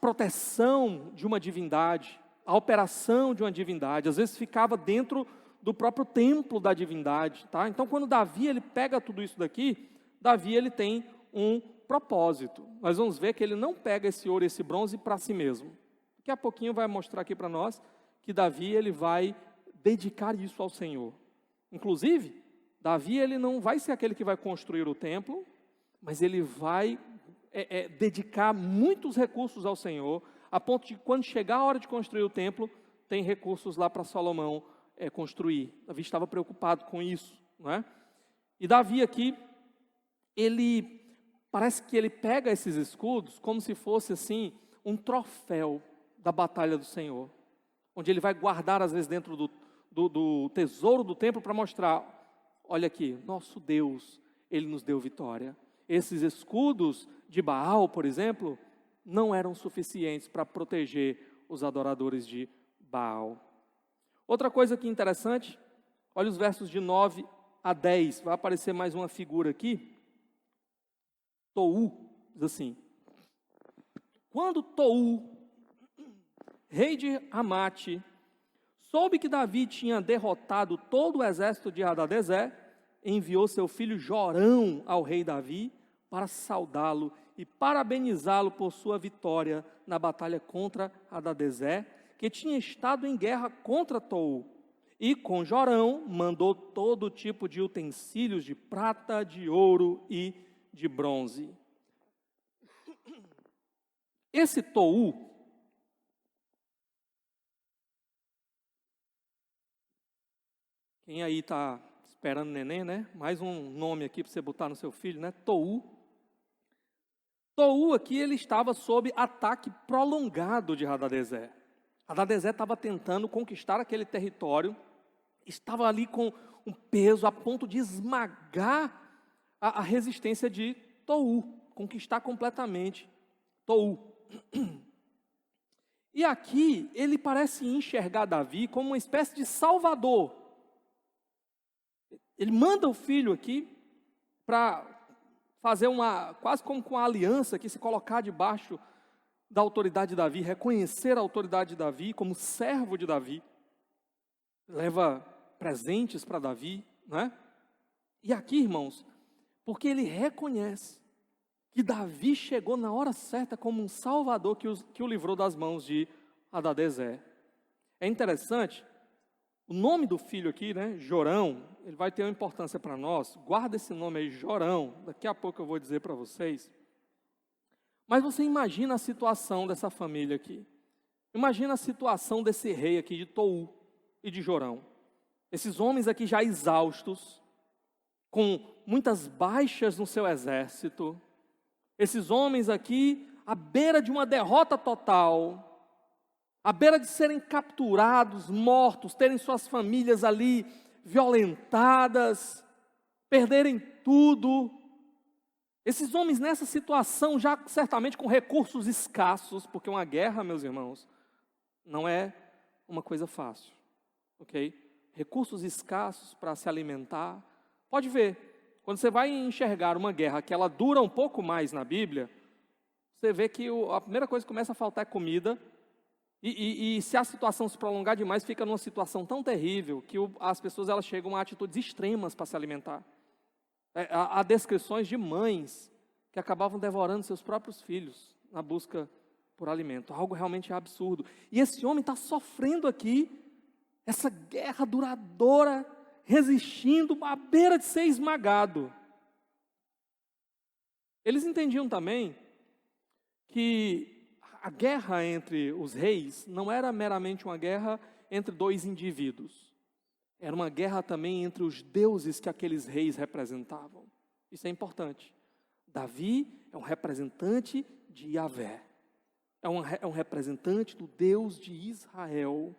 proteção de uma divindade, a operação de uma divindade. Às vezes ficava dentro do próprio templo da divindade, tá? Então, quando Davi ele pega tudo isso daqui, Davi ele tem um propósito. Nós vamos ver que ele não pega esse ouro e esse bronze para si mesmo. Daqui a pouquinho vai mostrar aqui para nós que Davi ele vai dedicar isso ao Senhor. Inclusive, Davi ele não vai ser aquele que vai construir o templo, mas ele vai dedicar muitos recursos ao Senhor, a ponto de quando chegar a hora de construir o templo, tem recursos lá para Salomão construir. Davi estava preocupado com isso, não é? E Davi aqui, parece que ele pega esses escudos como se fosse assim um troféu da batalha do Senhor, onde ele vai guardar às vezes dentro do tesouro do templo para mostrar, olha aqui, nosso Deus, Ele nos deu vitória. Esses escudos de Baal, por exemplo, não eram suficientes para proteger os adoradores de Baal. Outra coisa que interessante, olha os versos de 9 a 10, vai aparecer mais uma figura aqui, Tou, diz assim, quando Tou, rei de Amate, soube que Davi tinha derrotado todo o exército de Hadadezer, enviou seu filho Jorão ao rei Davi para saudá-lo e parabenizá-lo por sua vitória na batalha contra Hadadezer, que tinha estado em guerra contra Tou. E com Jorão mandou todo tipo de utensílios de prata, de ouro e de bronze. Esse Tou, quem aí está esperando neném, né? Mais um nome aqui para você botar no seu filho, né? Tou. Tou aqui, ele estava sob ataque prolongado de Hadadezer. Hadadezer estava tentando conquistar aquele território, estava ali com um peso a ponto de esmagar a resistência de Tou, conquistar completamente Tou. E aqui ele parece enxergar Davi como uma espécie de salvador. Ele manda o filho aqui para fazer quase como com uma aliança, que se colocar debaixo da autoridade de Davi, reconhecer a autoridade de Davi como servo de Davi, leva presentes para Davi, não é? E aqui, irmãos, porque ele reconhece que Davi chegou na hora certa como um salvador que o livrou das mãos de Hadadezer. É interessante, o nome do filho aqui, né, Jorão, ele vai ter uma importância para nós. Guarda esse nome aí, Jorão, daqui a pouco eu vou dizer para vocês. Mas você imagina a situação dessa família aqui. Imagina a situação desse rei aqui de Tou e de Jorão. Esses homens aqui já exaustos, com muitas baixas no seu exército. Esses homens aqui à beira de uma derrota total, à beira de serem capturados, mortos, terem suas famílias ali violentadas, perderem tudo. Esses homens nessa situação, já certamente com recursos escassos, porque uma guerra, meus irmãos, não é uma coisa fácil, ok? Recursos escassos para se alimentar. Pode ver, quando você vai enxergar uma guerra que ela dura um pouco mais na Bíblia, você vê que a primeira coisa que começa a faltar é comida, e se a situação se prolongar demais, fica numa situação tão terrível que as pessoas elas chegam a atitudes extremas para se alimentar. Há descrições de mães que acabavam devorando seus próprios filhos na busca por alimento. Algo realmente absurdo. E esse homem está sofrendo aqui essa guerra duradoura, resistindo à beira de ser esmagado. Eles entendiam também que a guerra entre os reis não era meramente uma guerra entre dois indivíduos. Era uma guerra também entre os deuses que aqueles reis representavam. Isso é importante. Davi é um representante de Yahvé. É um representante do Deus de Israel.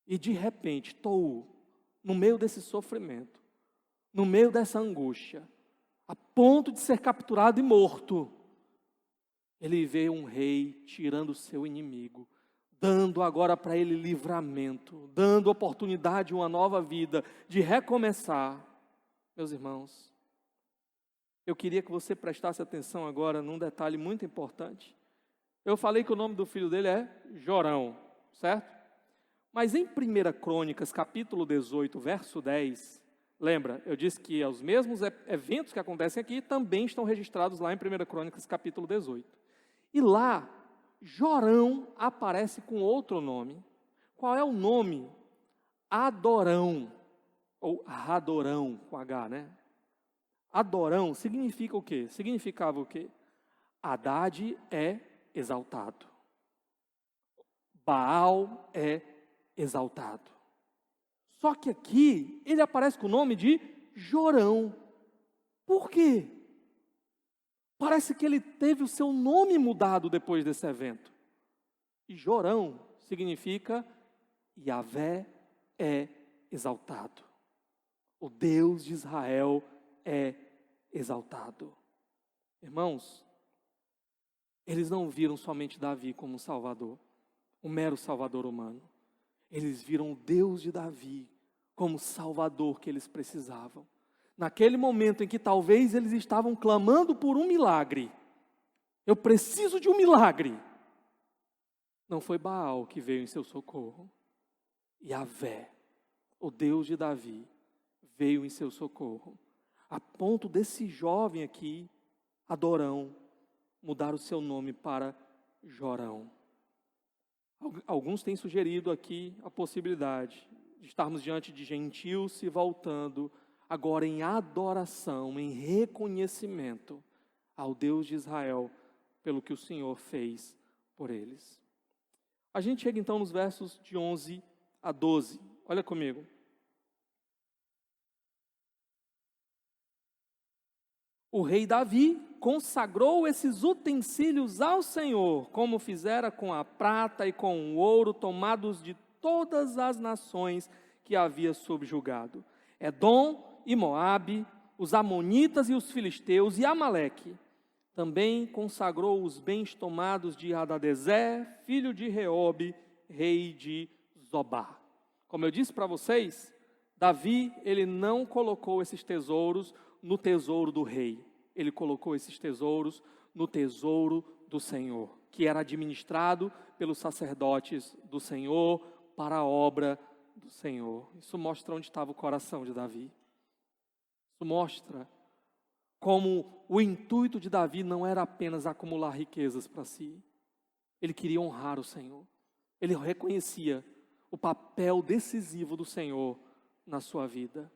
E de repente, Tou, no meio desse sofrimento, no meio dessa angústia, a ponto de ser capturado e morto, ele vê um rei tirando o seu inimigo, dando agora para ele livramento, dando oportunidade, uma nova vida, de recomeçar. Meus irmãos, eu queria que você prestasse atenção agora num detalhe muito importante. Eu falei que o nome do filho dele é Jorão, certo? Mas em 1 Crônicas, capítulo 18, verso 10, lembra, eu disse que os mesmos eventos que acontecem aqui também estão registrados lá em 1 Crônicas, capítulo 18. E lá, Jorão aparece com outro nome. Qual é o nome? Adorão, ou Radorão, com H, né? Adorão significa o quê? Significava o quê? Haddad é exaltado. Baal é exaltado. Só que aqui, ele aparece com o nome de Jorão. Por quê? Parece que ele teve o seu nome mudado depois desse evento. E Jorão significa Yahvé é exaltado. O Deus de Israel é exaltado. Irmãos, eles não viram somente Davi como um salvador, um mero salvador humano. Eles viram o Deus de Davi como o salvador que eles precisavam. Naquele momento em que talvez eles estavam clamando por um milagre, eu preciso de um milagre. Não foi Baal que veio em seu socorro. Yahvé, o Deus de Davi, veio em seu socorro. A ponto desse jovem aqui, Adorão, mudar o seu nome para Jorão. Alguns têm sugerido aqui a possibilidade de estarmos diante de gentios se voltando agora em adoração, em reconhecimento ao Deus de Israel pelo que o Senhor fez por eles. A gente chega então nos versos de 11 a 12. Olha comigo. O rei Davi consagrou esses utensílios ao Senhor, como fizera com a prata e com o ouro tomados de todas as nações que havia subjugado: Edom e Moabe, os amonitas e os filisteus e Amaleque. Também consagrou os bens tomados de Hadadezer, filho de Reobe, rei de Zobá. Como eu disse para vocês, Davi, ele não colocou esses tesouros no tesouro do rei. Ele colocou esses tesouros no tesouro do Senhor, que era administrado pelos sacerdotes do Senhor para a obra do Senhor. Isso mostra onde estava o coração de Davi. Isso mostra como o intuito de Davi não era apenas acumular riquezas para si. Ele queria honrar o Senhor. Ele reconhecia o papel decisivo do Senhor na sua vida.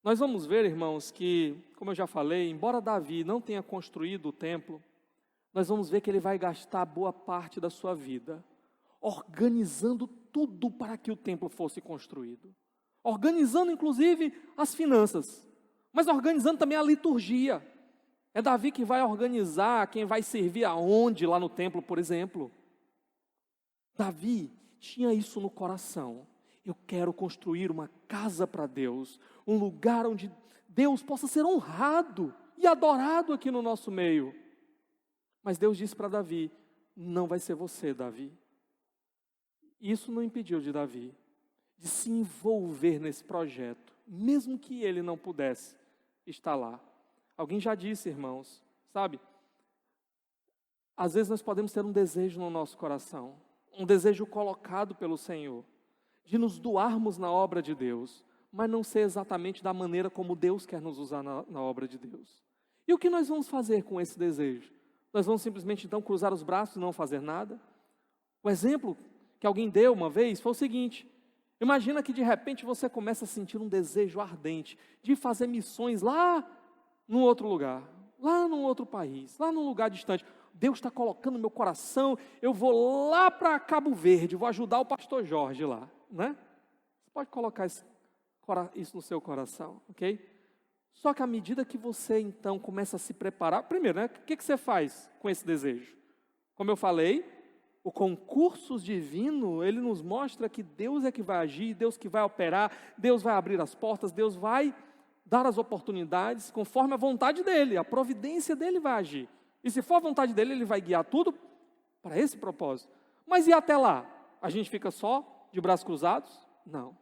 Nós vamos ver, irmãos, que, como eu já falei, embora Davi não tenha construído o templo, nós vamos ver que ele vai gastar boa parte da sua vida organizando tudo para que o templo fosse construído. Organizando, inclusive, as finanças, mas organizando também a liturgia. É Davi que vai organizar quem vai servir aonde lá no templo, por exemplo. Davi tinha isso no coração. Eu quero construir uma casa para Deus, um lugar onde Deus possa ser honrado e adorado aqui no nosso meio. Mas Deus disse para Davi: não vai ser você, Davi. Isso não impediu de Davi de se envolver nesse projeto, mesmo que ele não pudesse estar lá. Alguém já disse, irmãos, sabe? Às vezes nós podemos ter um desejo no nosso coração, um desejo colocado pelo Senhor, de nos doarmos na obra de Deus, mas não ser exatamente da maneira como Deus quer nos usar na obra de Deus. E o que nós vamos fazer com esse desejo? Nós vamos simplesmente então cruzar os braços e não fazer nada? O exemplo que alguém deu uma vez foi o seguinte: imagina que de repente você começa a sentir um desejo ardente de fazer missões lá num outro lugar, lá num outro país, lá num lugar distante. Deus está colocando no meu coração, eu vou lá para Cabo Verde, vou ajudar o pastor Jorge lá, né? Você pode colocar isso no seu coração, ok? Só que à medida que você então começa a se preparar, primeiro, né? O que você faz com esse desejo? Como eu falei, o concurso divino, ele nos mostra que Deus é que vai agir, Deus que vai operar, Deus vai abrir as portas, Deus vai dar as oportunidades conforme a vontade dEle, a providência dEle vai agir. E se for a vontade dEle, Ele vai guiar tudo para esse propósito. Mas e até lá? A gente fica só de braços cruzados? Não.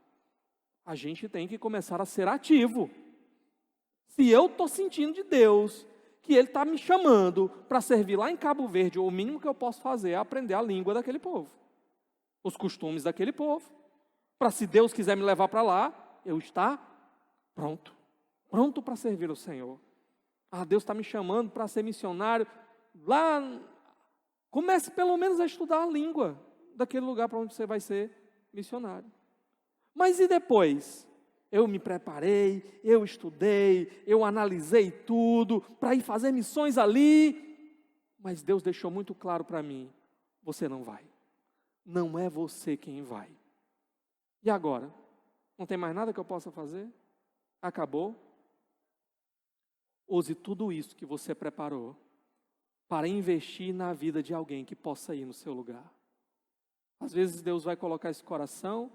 A gente tem que começar a ser ativo. Se eu estou sentindo de Deus que Ele está me chamando para servir lá em Cabo Verde, o mínimo que eu posso fazer é aprender a língua daquele povo, os costumes daquele povo, para se Deus quiser me levar para lá, eu estar pronto para servir o Senhor. Deus está me chamando para ser missionário lá. Comece pelo menos a estudar a língua daquele lugar para onde você vai ser missionário. Mas e depois? Eu me preparei, eu estudei, eu analisei tudo para ir fazer missões ali, mas Deus deixou muito claro para mim: você não vai. Não é você quem vai. E agora? Não tem mais nada que eu possa fazer? Acabou? Use tudo isso que você preparou para investir na vida de alguém que possa ir no seu lugar. Às vezes Deus vai colocar esse coração,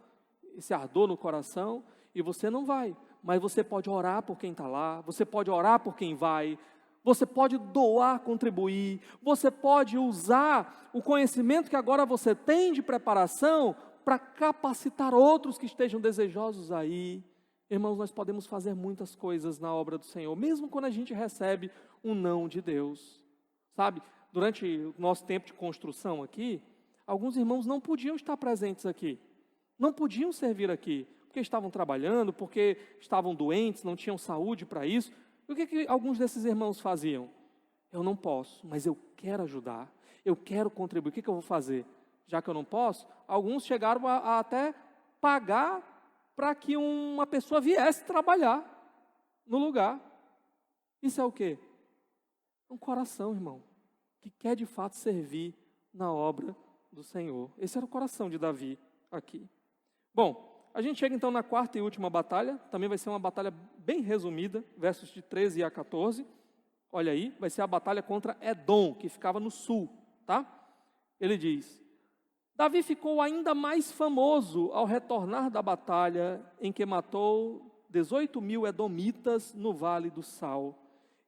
esse ardor no coração, e você não vai. Mas você pode orar por quem está lá, você pode orar por quem vai, você pode doar, contribuir, você pode usar o conhecimento que agora você tem de preparação para capacitar outros que estejam desejosos aí. Irmãos, nós podemos fazer muitas coisas na obra do Senhor, mesmo quando a gente recebe um não de Deus. Sabe, durante o nosso tempo de construção aqui, alguns irmãos não podiam estar presentes aqui, não podiam servir aqui. porque estavam trabalhando, porque estavam doentes, não tinham saúde para isso. E o que alguns desses irmãos faziam? Eu não posso, mas eu quero ajudar, eu quero contribuir, o que eu vou fazer? Já que eu não posso, alguns chegaram a até pagar para que uma pessoa viesse trabalhar no lugar. Isso é o quê? Um coração, irmão, que quer de fato servir na obra do Senhor. Esse era o coração de Davi aqui. Bom, a gente chega então na quarta e última batalha, também vai ser uma batalha bem resumida, versos de 13 a 14. Olha aí, vai ser a batalha contra Edom, que ficava no sul, tá? Ele diz: Davi ficou ainda mais famoso ao retornar da batalha em que matou 18.000 edomitas no Vale do Sal.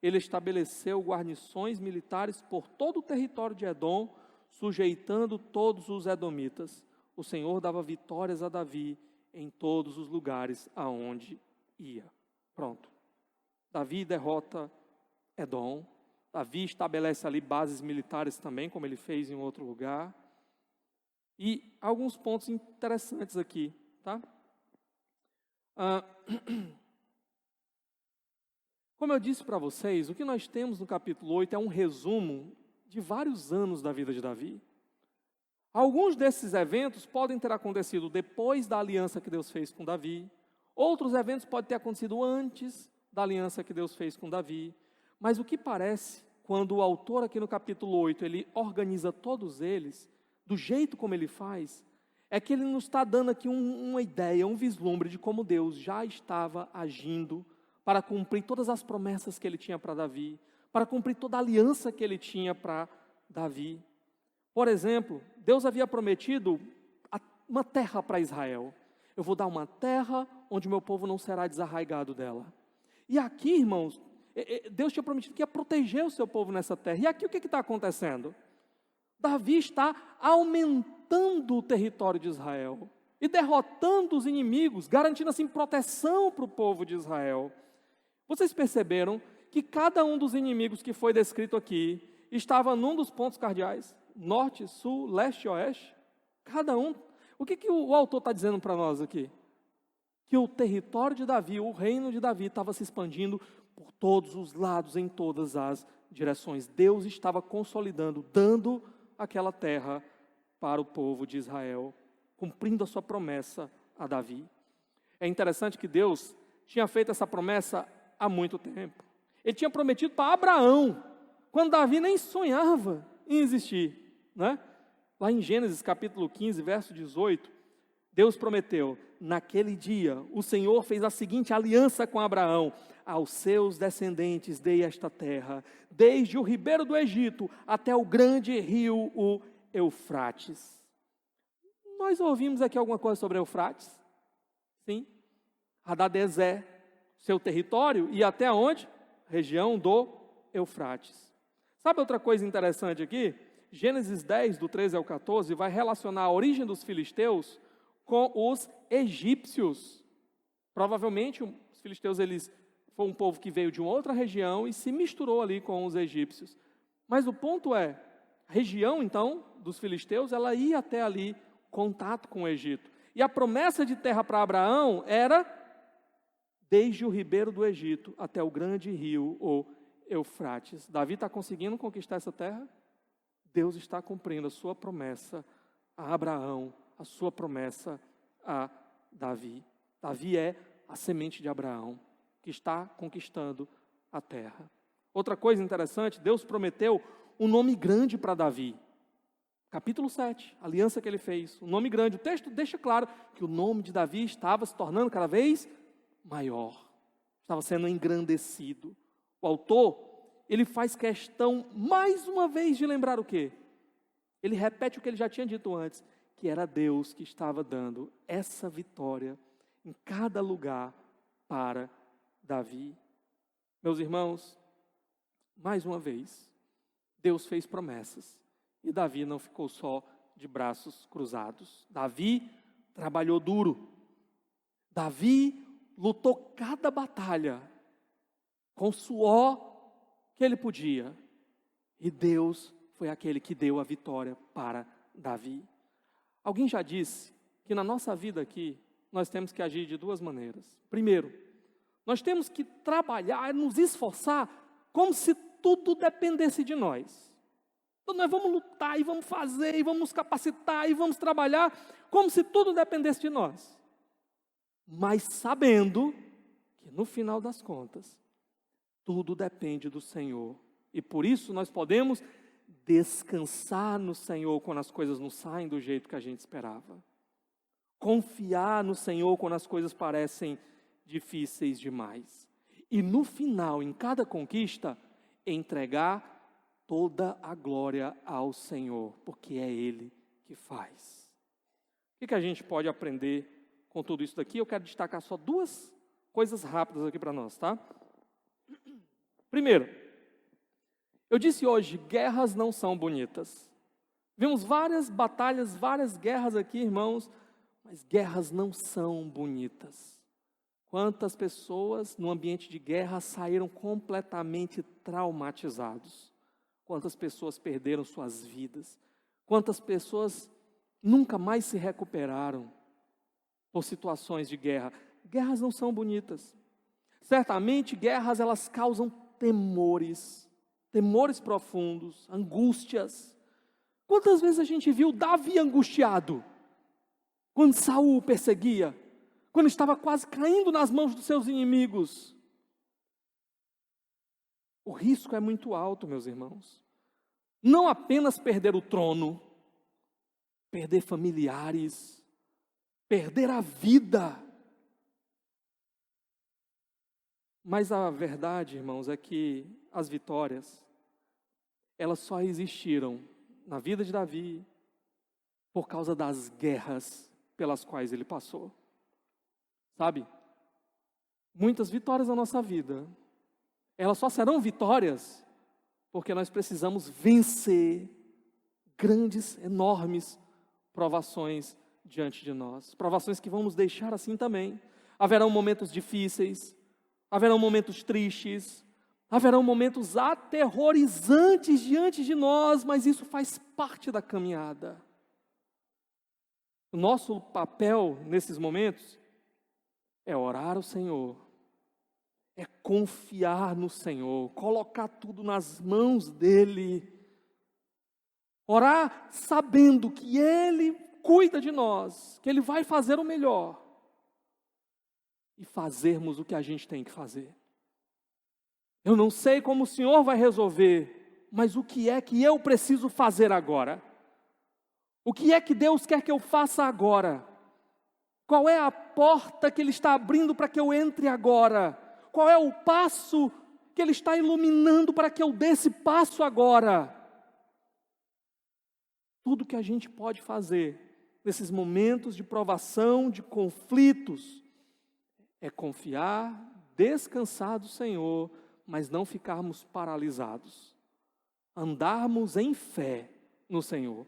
Ele estabeleceu guarnições militares por todo o território de Edom, sujeitando todos os edomitas. O Senhor dava vitórias a Davi em todos os lugares aonde ia. Pronto. Davi derrota Edom. Davi estabelece ali bases militares também, como ele fez em outro lugar. E alguns pontos interessantes aqui, tá? Como eu disse para vocês, o que nós temos no capítulo 8 é um resumo de vários anos da vida de Davi. Alguns desses eventos podem ter acontecido depois da aliança que Deus fez com Davi. Outros eventos podem ter acontecido antes da aliança que Deus fez com Davi. Mas o que parece, quando o autor aqui no capítulo 8, ele organiza todos eles, do jeito como ele faz, é que ele nos está dando aqui uma ideia, um vislumbre de como Deus já estava agindo para cumprir todas as promessas que ele tinha para Davi, para cumprir toda a aliança que ele tinha para Davi. Por exemplo, Deus havia prometido uma terra para Israel. Eu vou dar uma terra onde meu povo não será desarraigado dela. E aqui, irmãos, Deus tinha prometido que ia proteger o seu povo nessa terra. E aqui o que está acontecendo? Davi está aumentando o território de Israel e derrotando os inimigos, garantindo assim proteção para o povo de Israel. Vocês perceberam que cada um dos inimigos que foi descrito aqui estava num dos pontos cardeais? Norte, sul, leste e oeste? Cada um. O que o autor está dizendo para nós aqui? Que o território de Davi, o reino de Davi estava se expandindo por todos os lados, em todas as direções. Deus estava consolidando, dando aquela terra para o povo de Israel, cumprindo a sua promessa a Davi. É interessante que Deus tinha feito essa promessa há muito tempo. Ele tinha prometido para Abraão, quando Davi nem sonhava em existir, né? Lá em Gênesis capítulo 15, verso 18, Deus prometeu: naquele dia o Senhor fez a seguinte aliança com Abraão: aos seus descendentes dei esta terra, desde o ribeiro do Egito até o grande rio, o Eufrates. Nós ouvimos aqui alguma coisa sobre Eufrates? Sim. Hadadezer, seu território, e até onde? Região do Eufrates. Sabe outra coisa interessante aqui? Gênesis 10, do 13 ao 14, vai relacionar a origem dos filisteus com os egípcios. Provavelmente os filisteus, eles foi um povo que veio de uma outra região e se misturou ali com os egípcios. Mas o ponto é, a região então dos filisteus, ela ia até ali contato com o Egito. E a promessa de terra para Abraão era desde o ribeiro do Egito até o grande rio, o Eufrates. Davi está conseguindo conquistar essa terra? Deus está cumprindo a sua promessa a Abraão, a sua promessa a Davi. Davi é a semente de Abraão, que está conquistando a terra. Outra coisa interessante, Deus prometeu um nome grande para Davi. Capítulo 7, a aliança que ele fez, um nome grande. O texto deixa claro que o nome de Davi estava se tornando cada vez maior, estava sendo engrandecido. O autor, ele faz questão mais uma vez de lembrar o quê? Ele repete o que ele já tinha dito antes, que era Deus que estava dando essa vitória em cada lugar para Davi. Meus irmãos, mais uma vez, Deus fez promessas e Davi não ficou só de braços cruzados. Davi trabalhou duro. Davi lutou cada batalha com o suor que ele podia. E Deus foi aquele que deu a vitória para Davi. Alguém já disse que na nossa vida aqui, nós temos que agir de duas maneiras. Primeiro, nós temos que trabalhar, nos esforçar, como se tudo dependesse de nós. Então nós vamos lutar, e vamos fazer, e vamos nos capacitar, e vamos trabalhar, como se tudo dependesse de nós. Mas sabendo que no final das contas, tudo depende do Senhor. E por isso nós podemos descansar no Senhor quando as coisas não saem do jeito que a gente esperava. Confiar no Senhor quando as coisas parecem difíceis demais. E no final, em cada conquista, entregar toda a glória ao Senhor, porque é Ele que faz. O que a gente pode aprender com tudo isso daqui? Eu quero destacar só duas coisas rápidas aqui para nós, tá? Primeiro, eu disse hoje, guerras não são bonitas. Vimos várias batalhas, várias guerras aqui, irmãos, mas guerras não são bonitas. Quantas pessoas no ambiente de guerra saíram completamente traumatizados? Quantas pessoas perderam suas vidas? Quantas pessoas nunca mais se recuperaram por situações de guerra? Guerras não são bonitas. Certamente, guerras elas causam temores profundos, angústias. Quantas vezes a gente viu Davi angustiado? Quando Saul o perseguia, quando estava quase caindo nas mãos dos seus inimigos. O risco é muito alto, meus irmãos. Não apenas perder o trono, perder familiares, perder a vida. Mas a verdade, irmãos, é que as vitórias, elas só existiram na vida de Davi por causa das guerras pelas quais ele passou. Sabe? Muitas vitórias na nossa vida, elas só serão vitórias porque nós precisamos vencer grandes, enormes provações diante de nós. Provações que vão nos deixar assim também. Haverão momentos difíceis, haverão momentos tristes, haverão momentos aterrorizantes diante de nós, mas isso faz parte da caminhada. O nosso papel nesses momentos é orar ao Senhor, é confiar no Senhor, colocar tudo nas mãos dEle, orar sabendo que Ele cuida de nós, que Ele vai fazer o melhor, e fazermos o que a gente tem que fazer. Eu não sei como o Senhor vai resolver, mas o que é que eu preciso fazer agora? O que é que Deus quer que eu faça agora? Qual é a porta que Ele está abrindo para que eu entre agora? Qual é o passo que Ele está iluminando para que eu dê esse passo agora? Tudo que a gente pode fazer nesses momentos de provação, de conflitos, é confiar, descansar do Senhor, mas não ficarmos paralisados. Andarmos em fé no Senhor.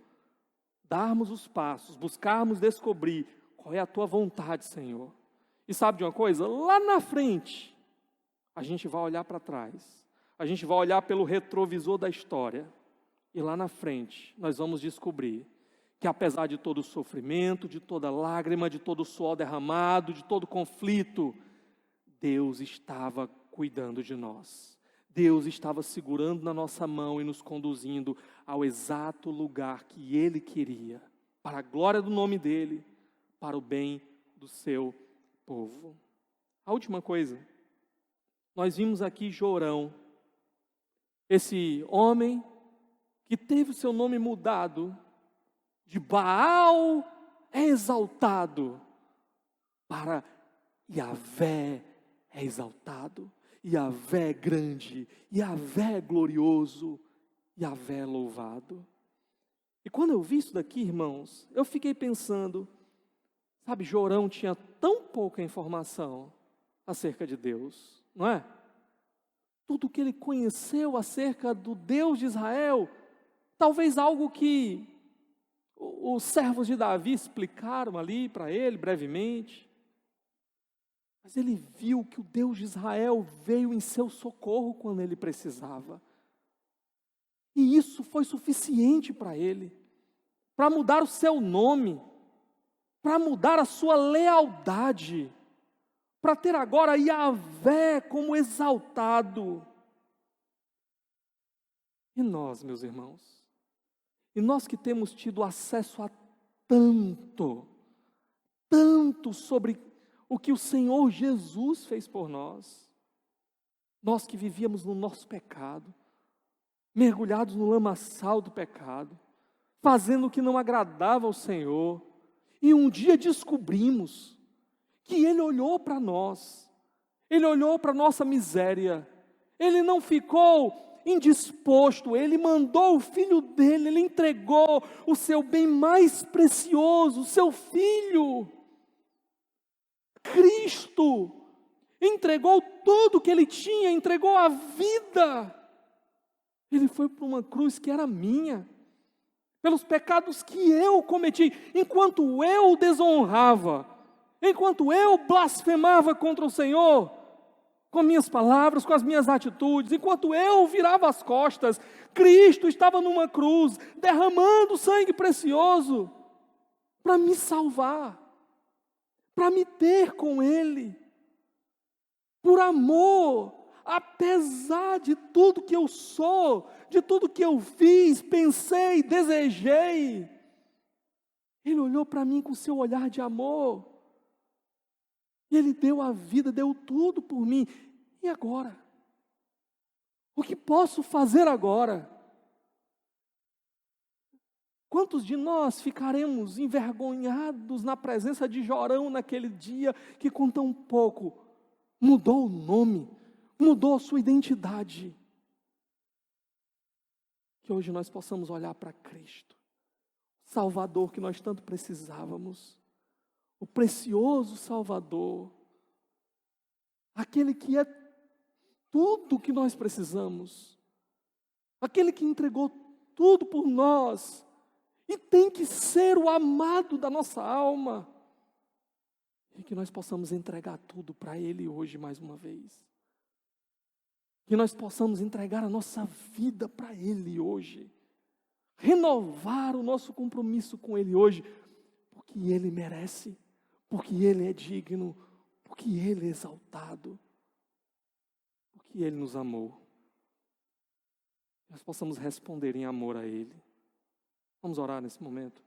Darmos os passos, buscarmos descobrir qual é a Tua vontade, Senhor. E sabe de uma coisa? Lá na frente, a gente vai olhar para trás. A gente vai olhar pelo retrovisor da história. E lá na frente, nós vamos descobrir que apesar de todo o sofrimento, de toda lágrima, de todo o suor derramado, de todo o conflito, Deus estava cuidando de nós. Deus estava segurando na nossa mão e nos conduzindo ao exato lugar que Ele queria, para a glória do nome dEle, para o bem do seu povo. A última coisa, nós vimos aqui Jorão, esse homem que teve o seu nome mudado, de Baal é exaltado, para Yahvé é exaltado, Yahvé é grande, Yahvé é glorioso, Yahvé é louvado. E quando eu vi isso daqui, irmãos, eu fiquei pensando, sabe, Jorão tinha tão pouca informação acerca de Deus, não é? Tudo que ele conheceu acerca do Deus de Israel, talvez algo que os servos de Davi explicaram ali para ele brevemente, mas ele viu que o Deus de Israel veio em seu socorro quando ele precisava. E isso foi suficiente para ele, para mudar o seu nome, para mudar a sua lealdade, para ter agora Yahvé como exaltado. E nós, meus irmãos? E nós que temos tido acesso a tanto sobre o que o Senhor Jesus fez por nós. Nós que vivíamos no nosso pecado, mergulhados no lamaçal do pecado, fazendo o que não agradava ao Senhor, e um dia descobrimos que Ele olhou para nós, Ele olhou para a nossa miséria, Ele não ficou indisposto, Ele mandou o Filho dEle, Ele entregou o seu bem mais precioso, o seu Filho, Cristo, entregou tudo que Ele tinha, entregou a vida. Ele foi para uma cruz que era minha, pelos pecados que eu cometi, enquanto eu o desonrava, enquanto eu blasfemava contra o Senhor, com minhas palavras, com as minhas atitudes, enquanto eu virava as costas, Cristo estava numa cruz, derramando sangue precioso, para me salvar, para me ter com Ele, por amor, apesar de tudo que eu sou, de tudo que eu fiz, pensei, desejei, Ele olhou para mim com seu olhar de amor, e Ele deu a vida, deu tudo por mim. E agora? O que posso fazer agora? Quantos de nós ficaremos envergonhados na presença de Jorão naquele dia que com tão pouco mudou o nome, mudou a sua identidade? Que hoje nós possamos olhar para Cristo, Salvador que nós tanto precisávamos, o precioso Salvador, aquele que é tudo que nós precisamos, aquele que entregou tudo por nós, e tem que ser o amado da nossa alma, e que nós possamos entregar tudo para Ele hoje mais uma vez, que nós possamos entregar a nossa vida para Ele hoje, renovar o nosso compromisso com Ele hoje, porque Ele merece, porque Ele é digno, porque Ele é exaltado, porque Ele nos amou. Nós possamos responder em amor a Ele. Vamos orar nesse momento.